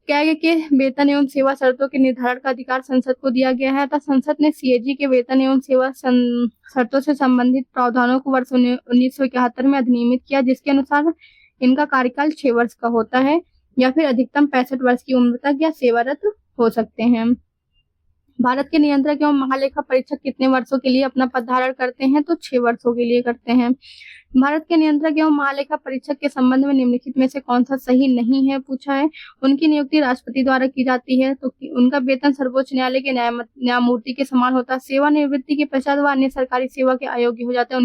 कैग के वेतन एवं सेवा शर्तों के निर्धारण का अधिकार संसद को दिया गया है तथा संसद ने सीएजी के वेतन एवं सेवा शर्तों से संबंधित प्रावधानों को वर्ष 1971 में अधिनियमित किया, जिसके अनुसार इनका कार्यकाल 6 वर्ष का होता है या फिर अधिकतम 65 वर्ष की उम्र तक या सेवारत हो सकते हैं। भारत के नियंत्रक एवं महालेखा परीक्षक कितने वर्षों के लिए अपना पद धारण करते हैं? तो 6 वर्षों के लिए करते हैं। भारत के नियंत्रक एवं महालेखा परीक्षक के संबंध में निम्नलिखित में से कौन सा सही नहीं है पूछा है। उनकी नियुक्ति राष्ट्रपति द्वारा की जाती है तो उनका वेतन सर्वोच्च न्यायालय के न्यायमूर्ति के समान होता है। सेवानिवृत्ति के पश्चात वह अन्य सरकारी सेवा के अयोग्य हो जाते हैं।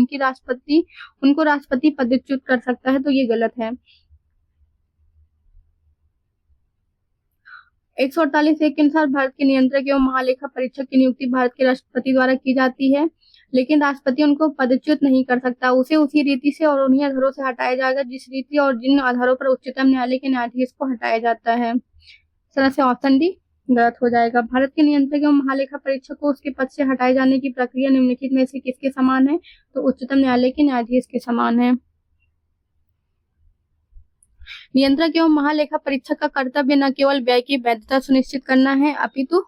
उनको राष्ट्रपति पदच्युत कर सकता है, तो ये गलत है। 148(1) के अनुसार भारत के नियंत्रक एवं महालेखा परीक्षक की नियुक्ति भारत के राष्ट्रपति द्वारा की जाती है, लेकिन राष्ट्रपति उनको पदच्युत नहीं कर सकता। उसे उसी रीति से और उन्हीं आधारों से हटाया जाएगा जिस रीति और जिन आधारों पर उच्चतम न्यायालय के न्यायाधीश को हटाया जाता है। इस तरह से ऑप्शन डी गलत हो जाएगा। भारत के नियंत्रक एवं महालेखा परीक्षक को उसके पद से हटाए जाने की प्रक्रिया निम्नलिखित में से किसके समान है? तो उच्चतम न्यायालय के न्यायाधीश के समान है। नियंत्रक एवं महालेखा परीक्षक का कर्तव्य न केवल व्यय की वैधता सुनिश्चित करना है अपितु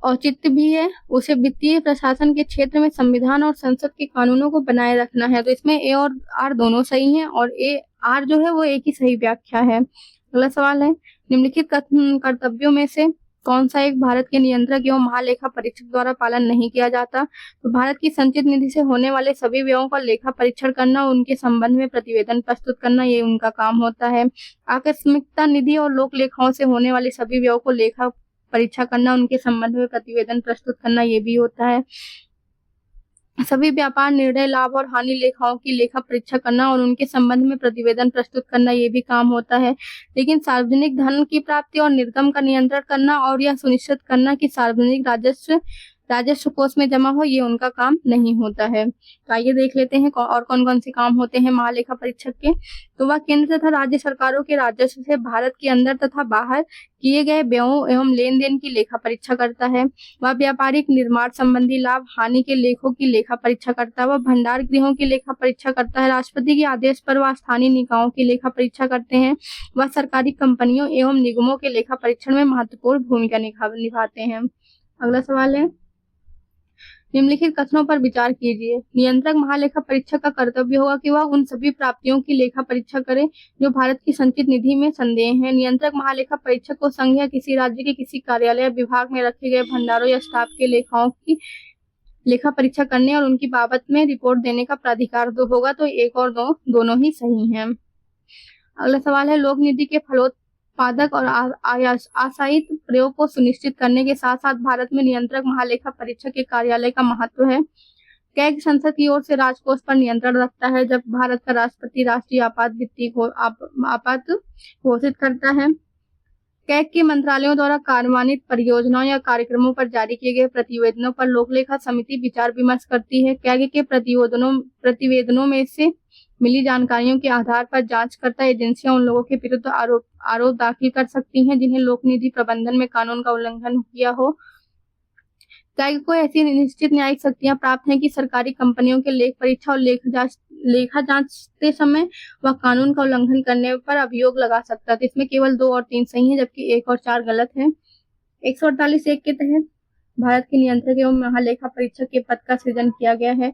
औचित्य भी है। उसे वित्तीय प्रशासन के क्षेत्र में संविधान और संसद के कानूनों को बनाए रखना है। तो इसमें ए और आर दोनों सही हैं और ए आर जो है वो एक ही सही व्याख्या है। अगला सवाल है, निम्नलिखित कर्तव्यों में से कौन सा एक भारत के नियंत्रक एवं महालेखा परीक्षक द्वारा पालन नहीं किया जाता? तो भारत की संचित निधि से होने वाले सभी व्ययों का लेखा परीक्षण करना और उनके संबंध में प्रतिवेदन प्रस्तुत करना, ये उनका काम होता है। आकस्मिकता निधि और लोक लेखाओं से होने वाले सभी व्ययों को लेखा परीक्षा करना, उनके संबंध में प्रतिवेदन प्रस्तुत करना, ये भी होता है। सभी व्यापार निर्णय, लाभ और हानि लेखाओं की लेखा परीक्षा करना और उनके संबंध में प्रतिवेदन प्रस्तुत करना, ये भी काम होता है। लेकिन सार्वजनिक धन की प्राप्ति और निर्गम का नियंत्रण करना और यह सुनिश्चित करना कि सार्वजनिक राजस्व कोष में जमा हो, ये उनका काम नहीं होता है। तो आइए देख लेते हैं और कौन कौन से काम होते हैं महालेखा परीक्षक के। तो वह केंद्र तथा राज्य सरकारों के राजस्व से भारत के अंदर तथा बाहर किए गए व्ययों एवं लेन देन की लेखा परीक्षा करता है। वह व्यापारिक निर्माण संबंधी लाभ हानि के लेखों की लेखा परीक्षा करता है। वह भंडार गृहों की लेखा परीक्षा करता है। राष्ट्रपति के आदेश पर वह स्थानीय निकायों की लेखा परीक्षा करते हैं। वह सरकारी कंपनियों एवं निगमों के लेखा परीक्षण में महत्वपूर्ण भूमिका निभाते हैं। अगला सवाल है, निम्नलिखित कथनों पर विचार कीजिए। नियंत्रक महालेखा परीक्षक का कर्तव्य होगा कि वह उन सभी प्राप्तियों की लेखा परीक्षा करे जो भारत की संचित निधि में संदेह है। नियंत्रक महालेखा परीक्षक को संघ या किसी राज्य के किसी कार्यालय या विभाग में रखे गए भंडारों या स्टाफ के लेखाओं की लेखा परीक्षा करने और उनकी बाबत में रिपोर्ट देने का प्राधिकार होगा। तो एक और दो दोनों ही सही हैं। अगला सवाल है, लोक निधि के फलोत्पादक और आशायित प्रयोग को सुनिश्चित करने के साथ साथ भारत में नियंत्रक महालेखा परीक्षक के कार्यालय का महत्व है। कैग संसद की ओर से राजकोष पर नियंत्रण रखता है। जब भारत का राष्ट्रपति राष्ट्रीय आपात घोषित करता है, कैग के मंत्रालयों द्वारा कार्यान्वित परियोजनाओं या कार्यक्रमों पर जारी किए गए प्रतिवेदनों पर लोकलेखा समिति विचार विमर्श करती है। कैग के प्रतिवेदनों में से मिली जानकारियों के आधार पर जांचकर्ता एजेंसियां उन लोगों के विरुद्ध आरोप दाखिल कर सकती हैं जिन्हें लोक निधि प्रबंधन में कानून का उल्लंघन किया हो। कैग को ऐसी निश्चित न्यायिक शक्तियां प्राप्त हैं कि सरकारी कंपनियों के लेख परीक्षा और लेखा जांचते समय वह कानून का उल्लंघन करने पर अभियोग लगा सकता है। तो इसमें केवल 2 और 3 सही हैं, जबकि 1 और 4 गलत है। 148(1) के तहत भारत के नियंत्रक एवं महालेखा परीक्षक के पद का सृजन किया गया है,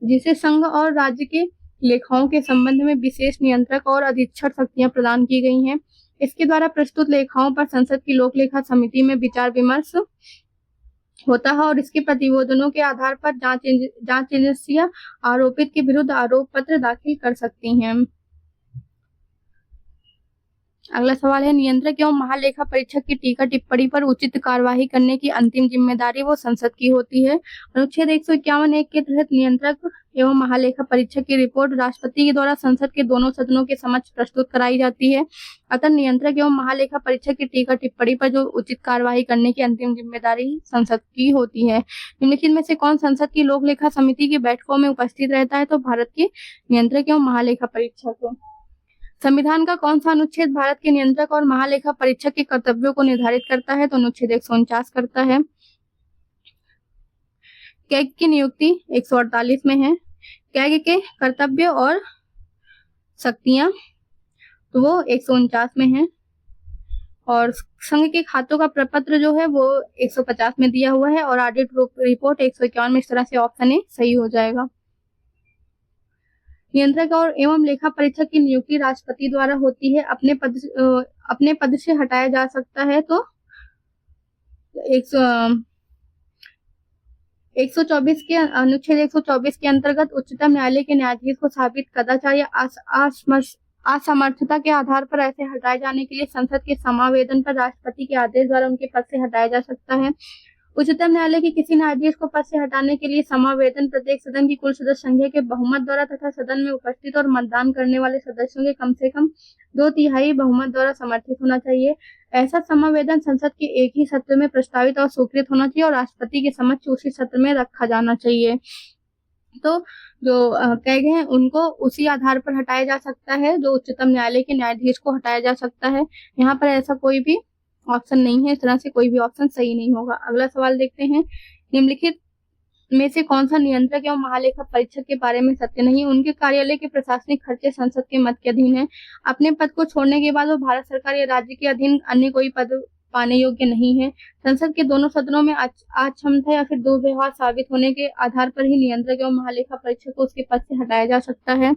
जिसे संघ और राज्य के लेखाओं के संबंध में विशेष नियंत्रक और अधीक्षण शक्तियां प्रदान की गई हैं। इसके द्वारा प्रस्तुत लेखाओं पर संसद की लोक लेखा समिति में विचार विमर्श होता है और इसके प्रतिवेदनों के आधार पर जांच एजेंसियां आरोपित के विरुद्ध आरोप पत्र दाखिल कर सकती हैं। अगला सवाल है, नियंत्रक एवं महालेखा परीक्षक की टीका टिप्पणी पर उचित कार्यवाही करने की अंतिम जिम्मेदारी वो संसद की होती है। अनुच्छेद 151(1) के तहत नियंत्रक एवं महालेखा परीक्षक की रिपोर्ट राष्ट्रपति के द्वारा संसद के दोनों सदनों के समक्ष प्रस्तुत कराई जाती है। अतः नियंत्रक एवं महालेखा परीक्षक की टीका टिप्पणी पर जो उचित कार्यवाही करने की अंतिम जिम्मेदारी संसद की होती है। निम्नलिखित में से कौन संसद की लोक लेखा समिति की बैठकों में उपस्थित रहता है? तो भारत के नियंत्रक एवं महालेखा परीक्षक। संविधान का कौन सा अनुच्छेद भारत के नियंत्रक और महालेखा परीक्षक के कर्तव्यों को निर्धारित करता है? तो अनुच्छेद 149 करता है। कैग की नियुक्ति 148 में है। कैग के कर्तव्य और शक्तियां तो वो 149 में है और संघ के खातों का प्रपत्र जो है वो 150 में दिया हुआ है और ऑडिट रिपोर्ट 151 में। इस तरह से ऑप्शन ए सही हो जाएगा। नियंत्रक और एवं लेखा परीक्षक की नियुक्ति राष्ट्रपति द्वारा होती है। अपने पद से हटाया जा सकता है तो 124 के अनुच्छेद 124 के अंतर्गत उच्चतम न्यायालय के न्यायाधीश को साबित कदाचार या असमर्थता के आधार पर ऐसे हटाए जाने के लिए संसद के समावेदन पर राष्ट्रपति के आदेश द्वारा उनके पद से हटाया जा सकता है। उच्चतम न्यायालय के किसी न्यायाधीश को पद से हटाने के लिए समावेदन प्रत्येक सदन की कुल सदस्य संख्या के बहुमत द्वारा तथा सदन में उपस्थित और मतदान करने वाले सदस्यों के कम से कम 2/3 बहुमत द्वारा समर्थित होना चाहिए। ऐसा समावेदन संसद के एक ही सत्र में प्रस्तावित और स्वीकृत होना चाहिए और राष्ट्रपति के समक्ष उसी सत्र में रखा जाना चाहिए। तो जो कैग हैं उनको उसी आधार पर हटाया जा सकता है जो उच्चतम न्यायालय के न्यायाधीश को हटाया जा सकता है। यहाँ पर ऐसा कोई भी ऑप्शन नहीं है, इस तरह से कोई भी ऑप्शन सही नहीं होगा। अगला सवाल देखते हैं, निम्नलिखित में से कौन सा नियंत्रक एवं महालेखा परीक्षक के बारे में सत्य नहीं? उनके कार्यालय के प्रशासनिक खर्चे संसद के मत के अधीन है। अपने पद को छोड़ने के बाद वो भारत सरकार या राज्य के अधीन अन्य कोई पद पाने योग्य नहीं है। संसद के दोनों सदनों में अक्षमता या फिर दुर्व्यवहार साबित होने के आधार पर ही नियंत्रक एवं महालेखा परीक्षक को उसके पद से हटाया जा सकता है।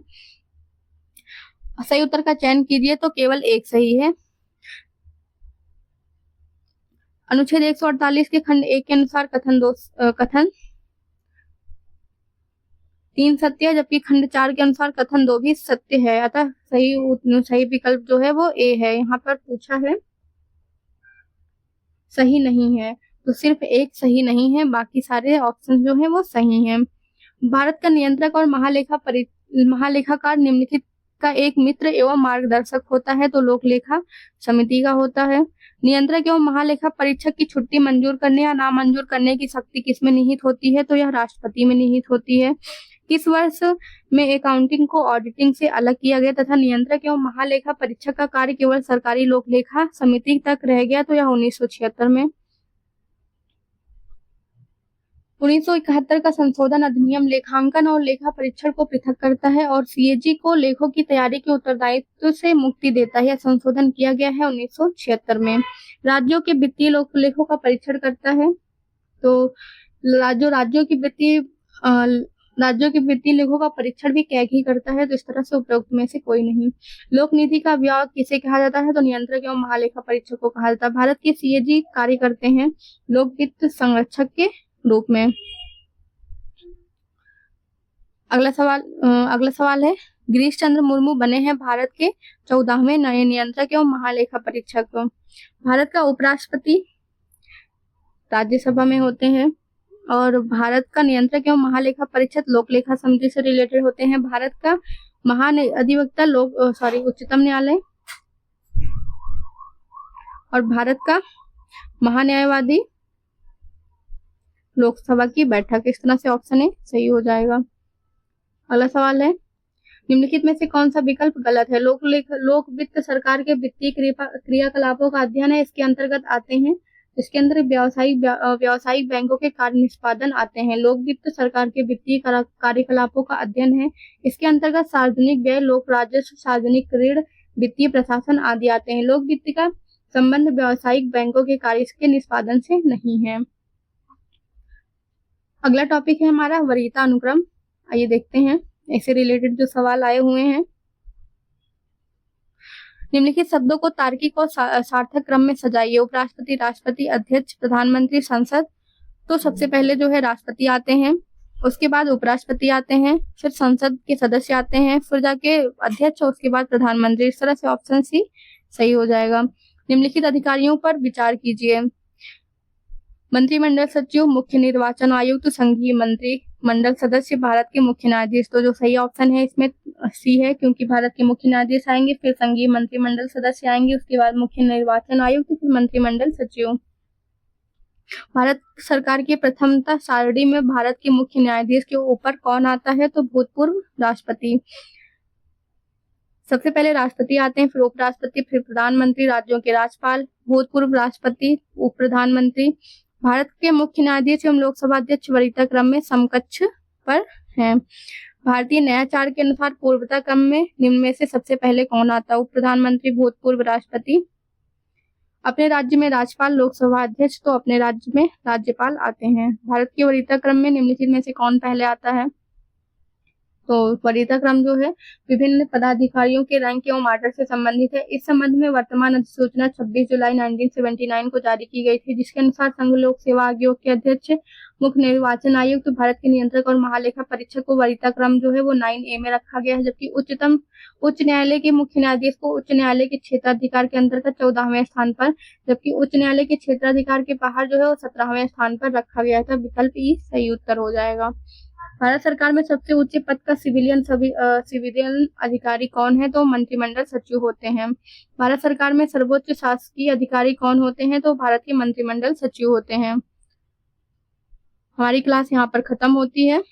सही उत्तर का चयन कीजिए तो केवल एक सही है। अनुच्छेद 148 के खंड 1 के अनुसार कथन 3 सत्य है, जबकि खंड 4 के अनुसार कथन 2 भी सत्य है। अतः सही विकल्प जो है वो ए है। यहाँ पर पूछा है सही नहीं है, तो सिर्फ एक सही नहीं है, बाकी सारे ऑप्शन जो है वो सही हैं। भारत का नियंत्रक और महालेखाकार निम्नलिखित का एक मित्र एवं मार्गदर्शक होता है, तो लोक लेखा समिति का होता है। नियंत्रक एवं महालेखा परीक्षक की छुट्टी मंजूर करने या नामंजूर करने की शक्ति किसमें निहित होती है, तो यह राष्ट्रपति में निहित होती है। किस वर्ष में अकाउंटिंग को ऑडिटिंग से अलग किया गया तथा नियंत्रक एवं महालेखा परीक्षक का कार्य केवल सरकारी लोक लेखा समिति तक रह गया, तो यह 1976 में। 1971 का संशोधन अधिनियम लेखांकन और लेखा परीक्षण को पृथक करता है और सीएजी को लेखों की तैयारी के उत्तरदायित्व से मुक्ति देता है। यह संशोधन किया गया है 1976 में। राज्यों के वित्तीय लेखों का परीक्षण करता है, तो राज्यों के वित्तीय लेखों का परीक्षण भी कैग ही करता है, तो इस तरह से उपरोक्त में से कोई नहीं। लोक नीति का विभाग किसे कहा जाता है, तो नियंत्रक एवं महालेखा परीक्षक को कहा जाता है। भारत के सीएजी कार्य करते हैं लोक वित्त संरक्षक के रूप में। अगला सवाल है, गिरीश चंद्र मुर्मू बने हैं भारत के 14वें नए नियंत्रक एवं महालेखा परीक्षक। भारत का उपराष्ट्रपति राज्यसभा में होते हैं और भारत का नियंत्रक एवं महालेखा परीक्षक लोक लेखा समिति से रिलेटेड होते हैं। भारत का महाधिवक्ता उच्चतम न्यायालय और भारत का महान्यायवादी लोकसभा की बैठक। इस तरह से ऑप्शन ए सही हो जाएगा। अगला सवाल है, निम्नलिखित में से कौन सा विकल्प गलत है। लोक वित्त सरकार के वित्तीय क्रियाकलापों का अध्ययन है, इसके अंतर्गत आते हैं। इसके अंदर व्यावसायिक बैंकों के कार्य निष्पादन आते हैं। लोक वित्त सरकार के वित्तीय कार्यकलापों का अध्ययन है, इसके अंतर्गत सार्वजनिक व्यय, लोक राजस्व, सार्वजनिक ऋण, वित्तीय प्रशासन आदि आते हैं। लोक वित्त का संबंध व्यावसायिक बैंकों के कार्य के निष्पादन से नहीं है। अगला टॉपिक है हमारा वरीयता अनुक्रम। आइए देखते हैं इससे रिलेटेड जो सवाल आए हुए हैं। निम्नलिखित शब्दों को तार्किक और सार्थक क्रम में सजाइए। उपराष्ट्रपति, राष्ट्रपति, अध्यक्ष, प्रधानमंत्री, संसद। तो सबसे पहले जो है राष्ट्रपति आते हैं, उसके बाद उपराष्ट्रपति आते हैं, फिर संसद के सदस्य आते हैं, फिर जाके अध्यक्ष और उसके बाद प्रधानमंत्री। इस तरह से ऑप्शन सी सही हो जाएगा। निम्नलिखित अधिकारियों पर विचार कीजिए। मंत्रिमंडल सचिव, मुख्य निर्वाचन आयुक्त, संघीय मंत्रिमंडल सदस्य, भारत के मुख्य न्यायाधीश। तो जो सही ऑप्शन है इसमें सी है, क्योंकि भारत के मुख्य न्यायाधीश आएंगे, फिर संघीय मंत्रिमंडल सदस्य आएंगे, उसके बाद मुख्य निर्वाचन आयुक्त, फिर मंत्रिमंडल सचिव। भारत सरकार की प्रथमता सारणी में भारत के मुख्य न्यायाधीश के ऊपर कौन आता है, तो भूतपूर्व राष्ट्रपति। सबसे पहले राष्ट्रपति आते हैं, फिर उपराष्ट्रपति, फिर प्रधानमंत्री, राज्यों के राज्यपाल, भूतपूर्व राष्ट्रपति, उप प्रधानमंत्री। भारत के मुख्य न्यायाधीश एवं लोकसभा अध्यक्ष वरीयता क्रम में समकक्ष पर हैं। भारतीय न्यायाचार के अनुसार पूर्वता क्रम में निम्न में से सबसे पहले कौन आता है, उप प्रधानमंत्री, भूतपूर्व राष्ट्रपति। अपने राज्य में राज्यपाल, लोकसभा अध्यक्ष। तो अपने राज्य में राज्यपाल आते हैं। भारत के वरीयता क्रम में निम्नलिखित में से कौन पहले आता है, तो वरीयता क्रम जो है विभिन्न पदाधिकारियों के रैंक एवं आर्डर से संबंधित है। इस संबंध में वर्तमान अधिसूचना 26 जुलाई 1979 को जारी की गई थी, जिसके अनुसार संघ लोक सेवा आयोग के अध्यक्ष, मुख्य निर्वाचन आयुक्त, तो भारत के नियंत्रक और महालेखा परीक्षक को वरीयता क्रम जो है वो 9A में रखा गया है, जबकि उच्च न्यायालय के मुख्य न्यायाधीश को उच्च न्यायालय के क्षेत्राधिकार के अंतर्गत 14वें स्थान पर, जबकि उच्च न्यायालय के क्षेत्राधिकार के बाहर जो है वो 17वें स्थान पर रखा गया था। विकल्प ई सही उत्तर हो जाएगा। भारत सरकार में सबसे उच्च पद का सिविलियन अधिकारी कौन है, तो मंत्रिमंडल सचिव होते हैं। भारत सरकार में सर्वोच्च शासकीय अधिकारी कौन होते हैं, तो भारत के मंत्रिमंडल सचिव होते हैं। हमारी क्लास यहाँ पर खत्म होती है।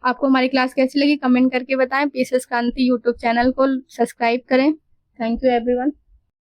आपको हमारी क्लास कैसी लगी कमेंट करके बताएं। पीएसएस क्रांति यूट्यूब चैनल को सब्सक्राइब करें। Thank you everyone.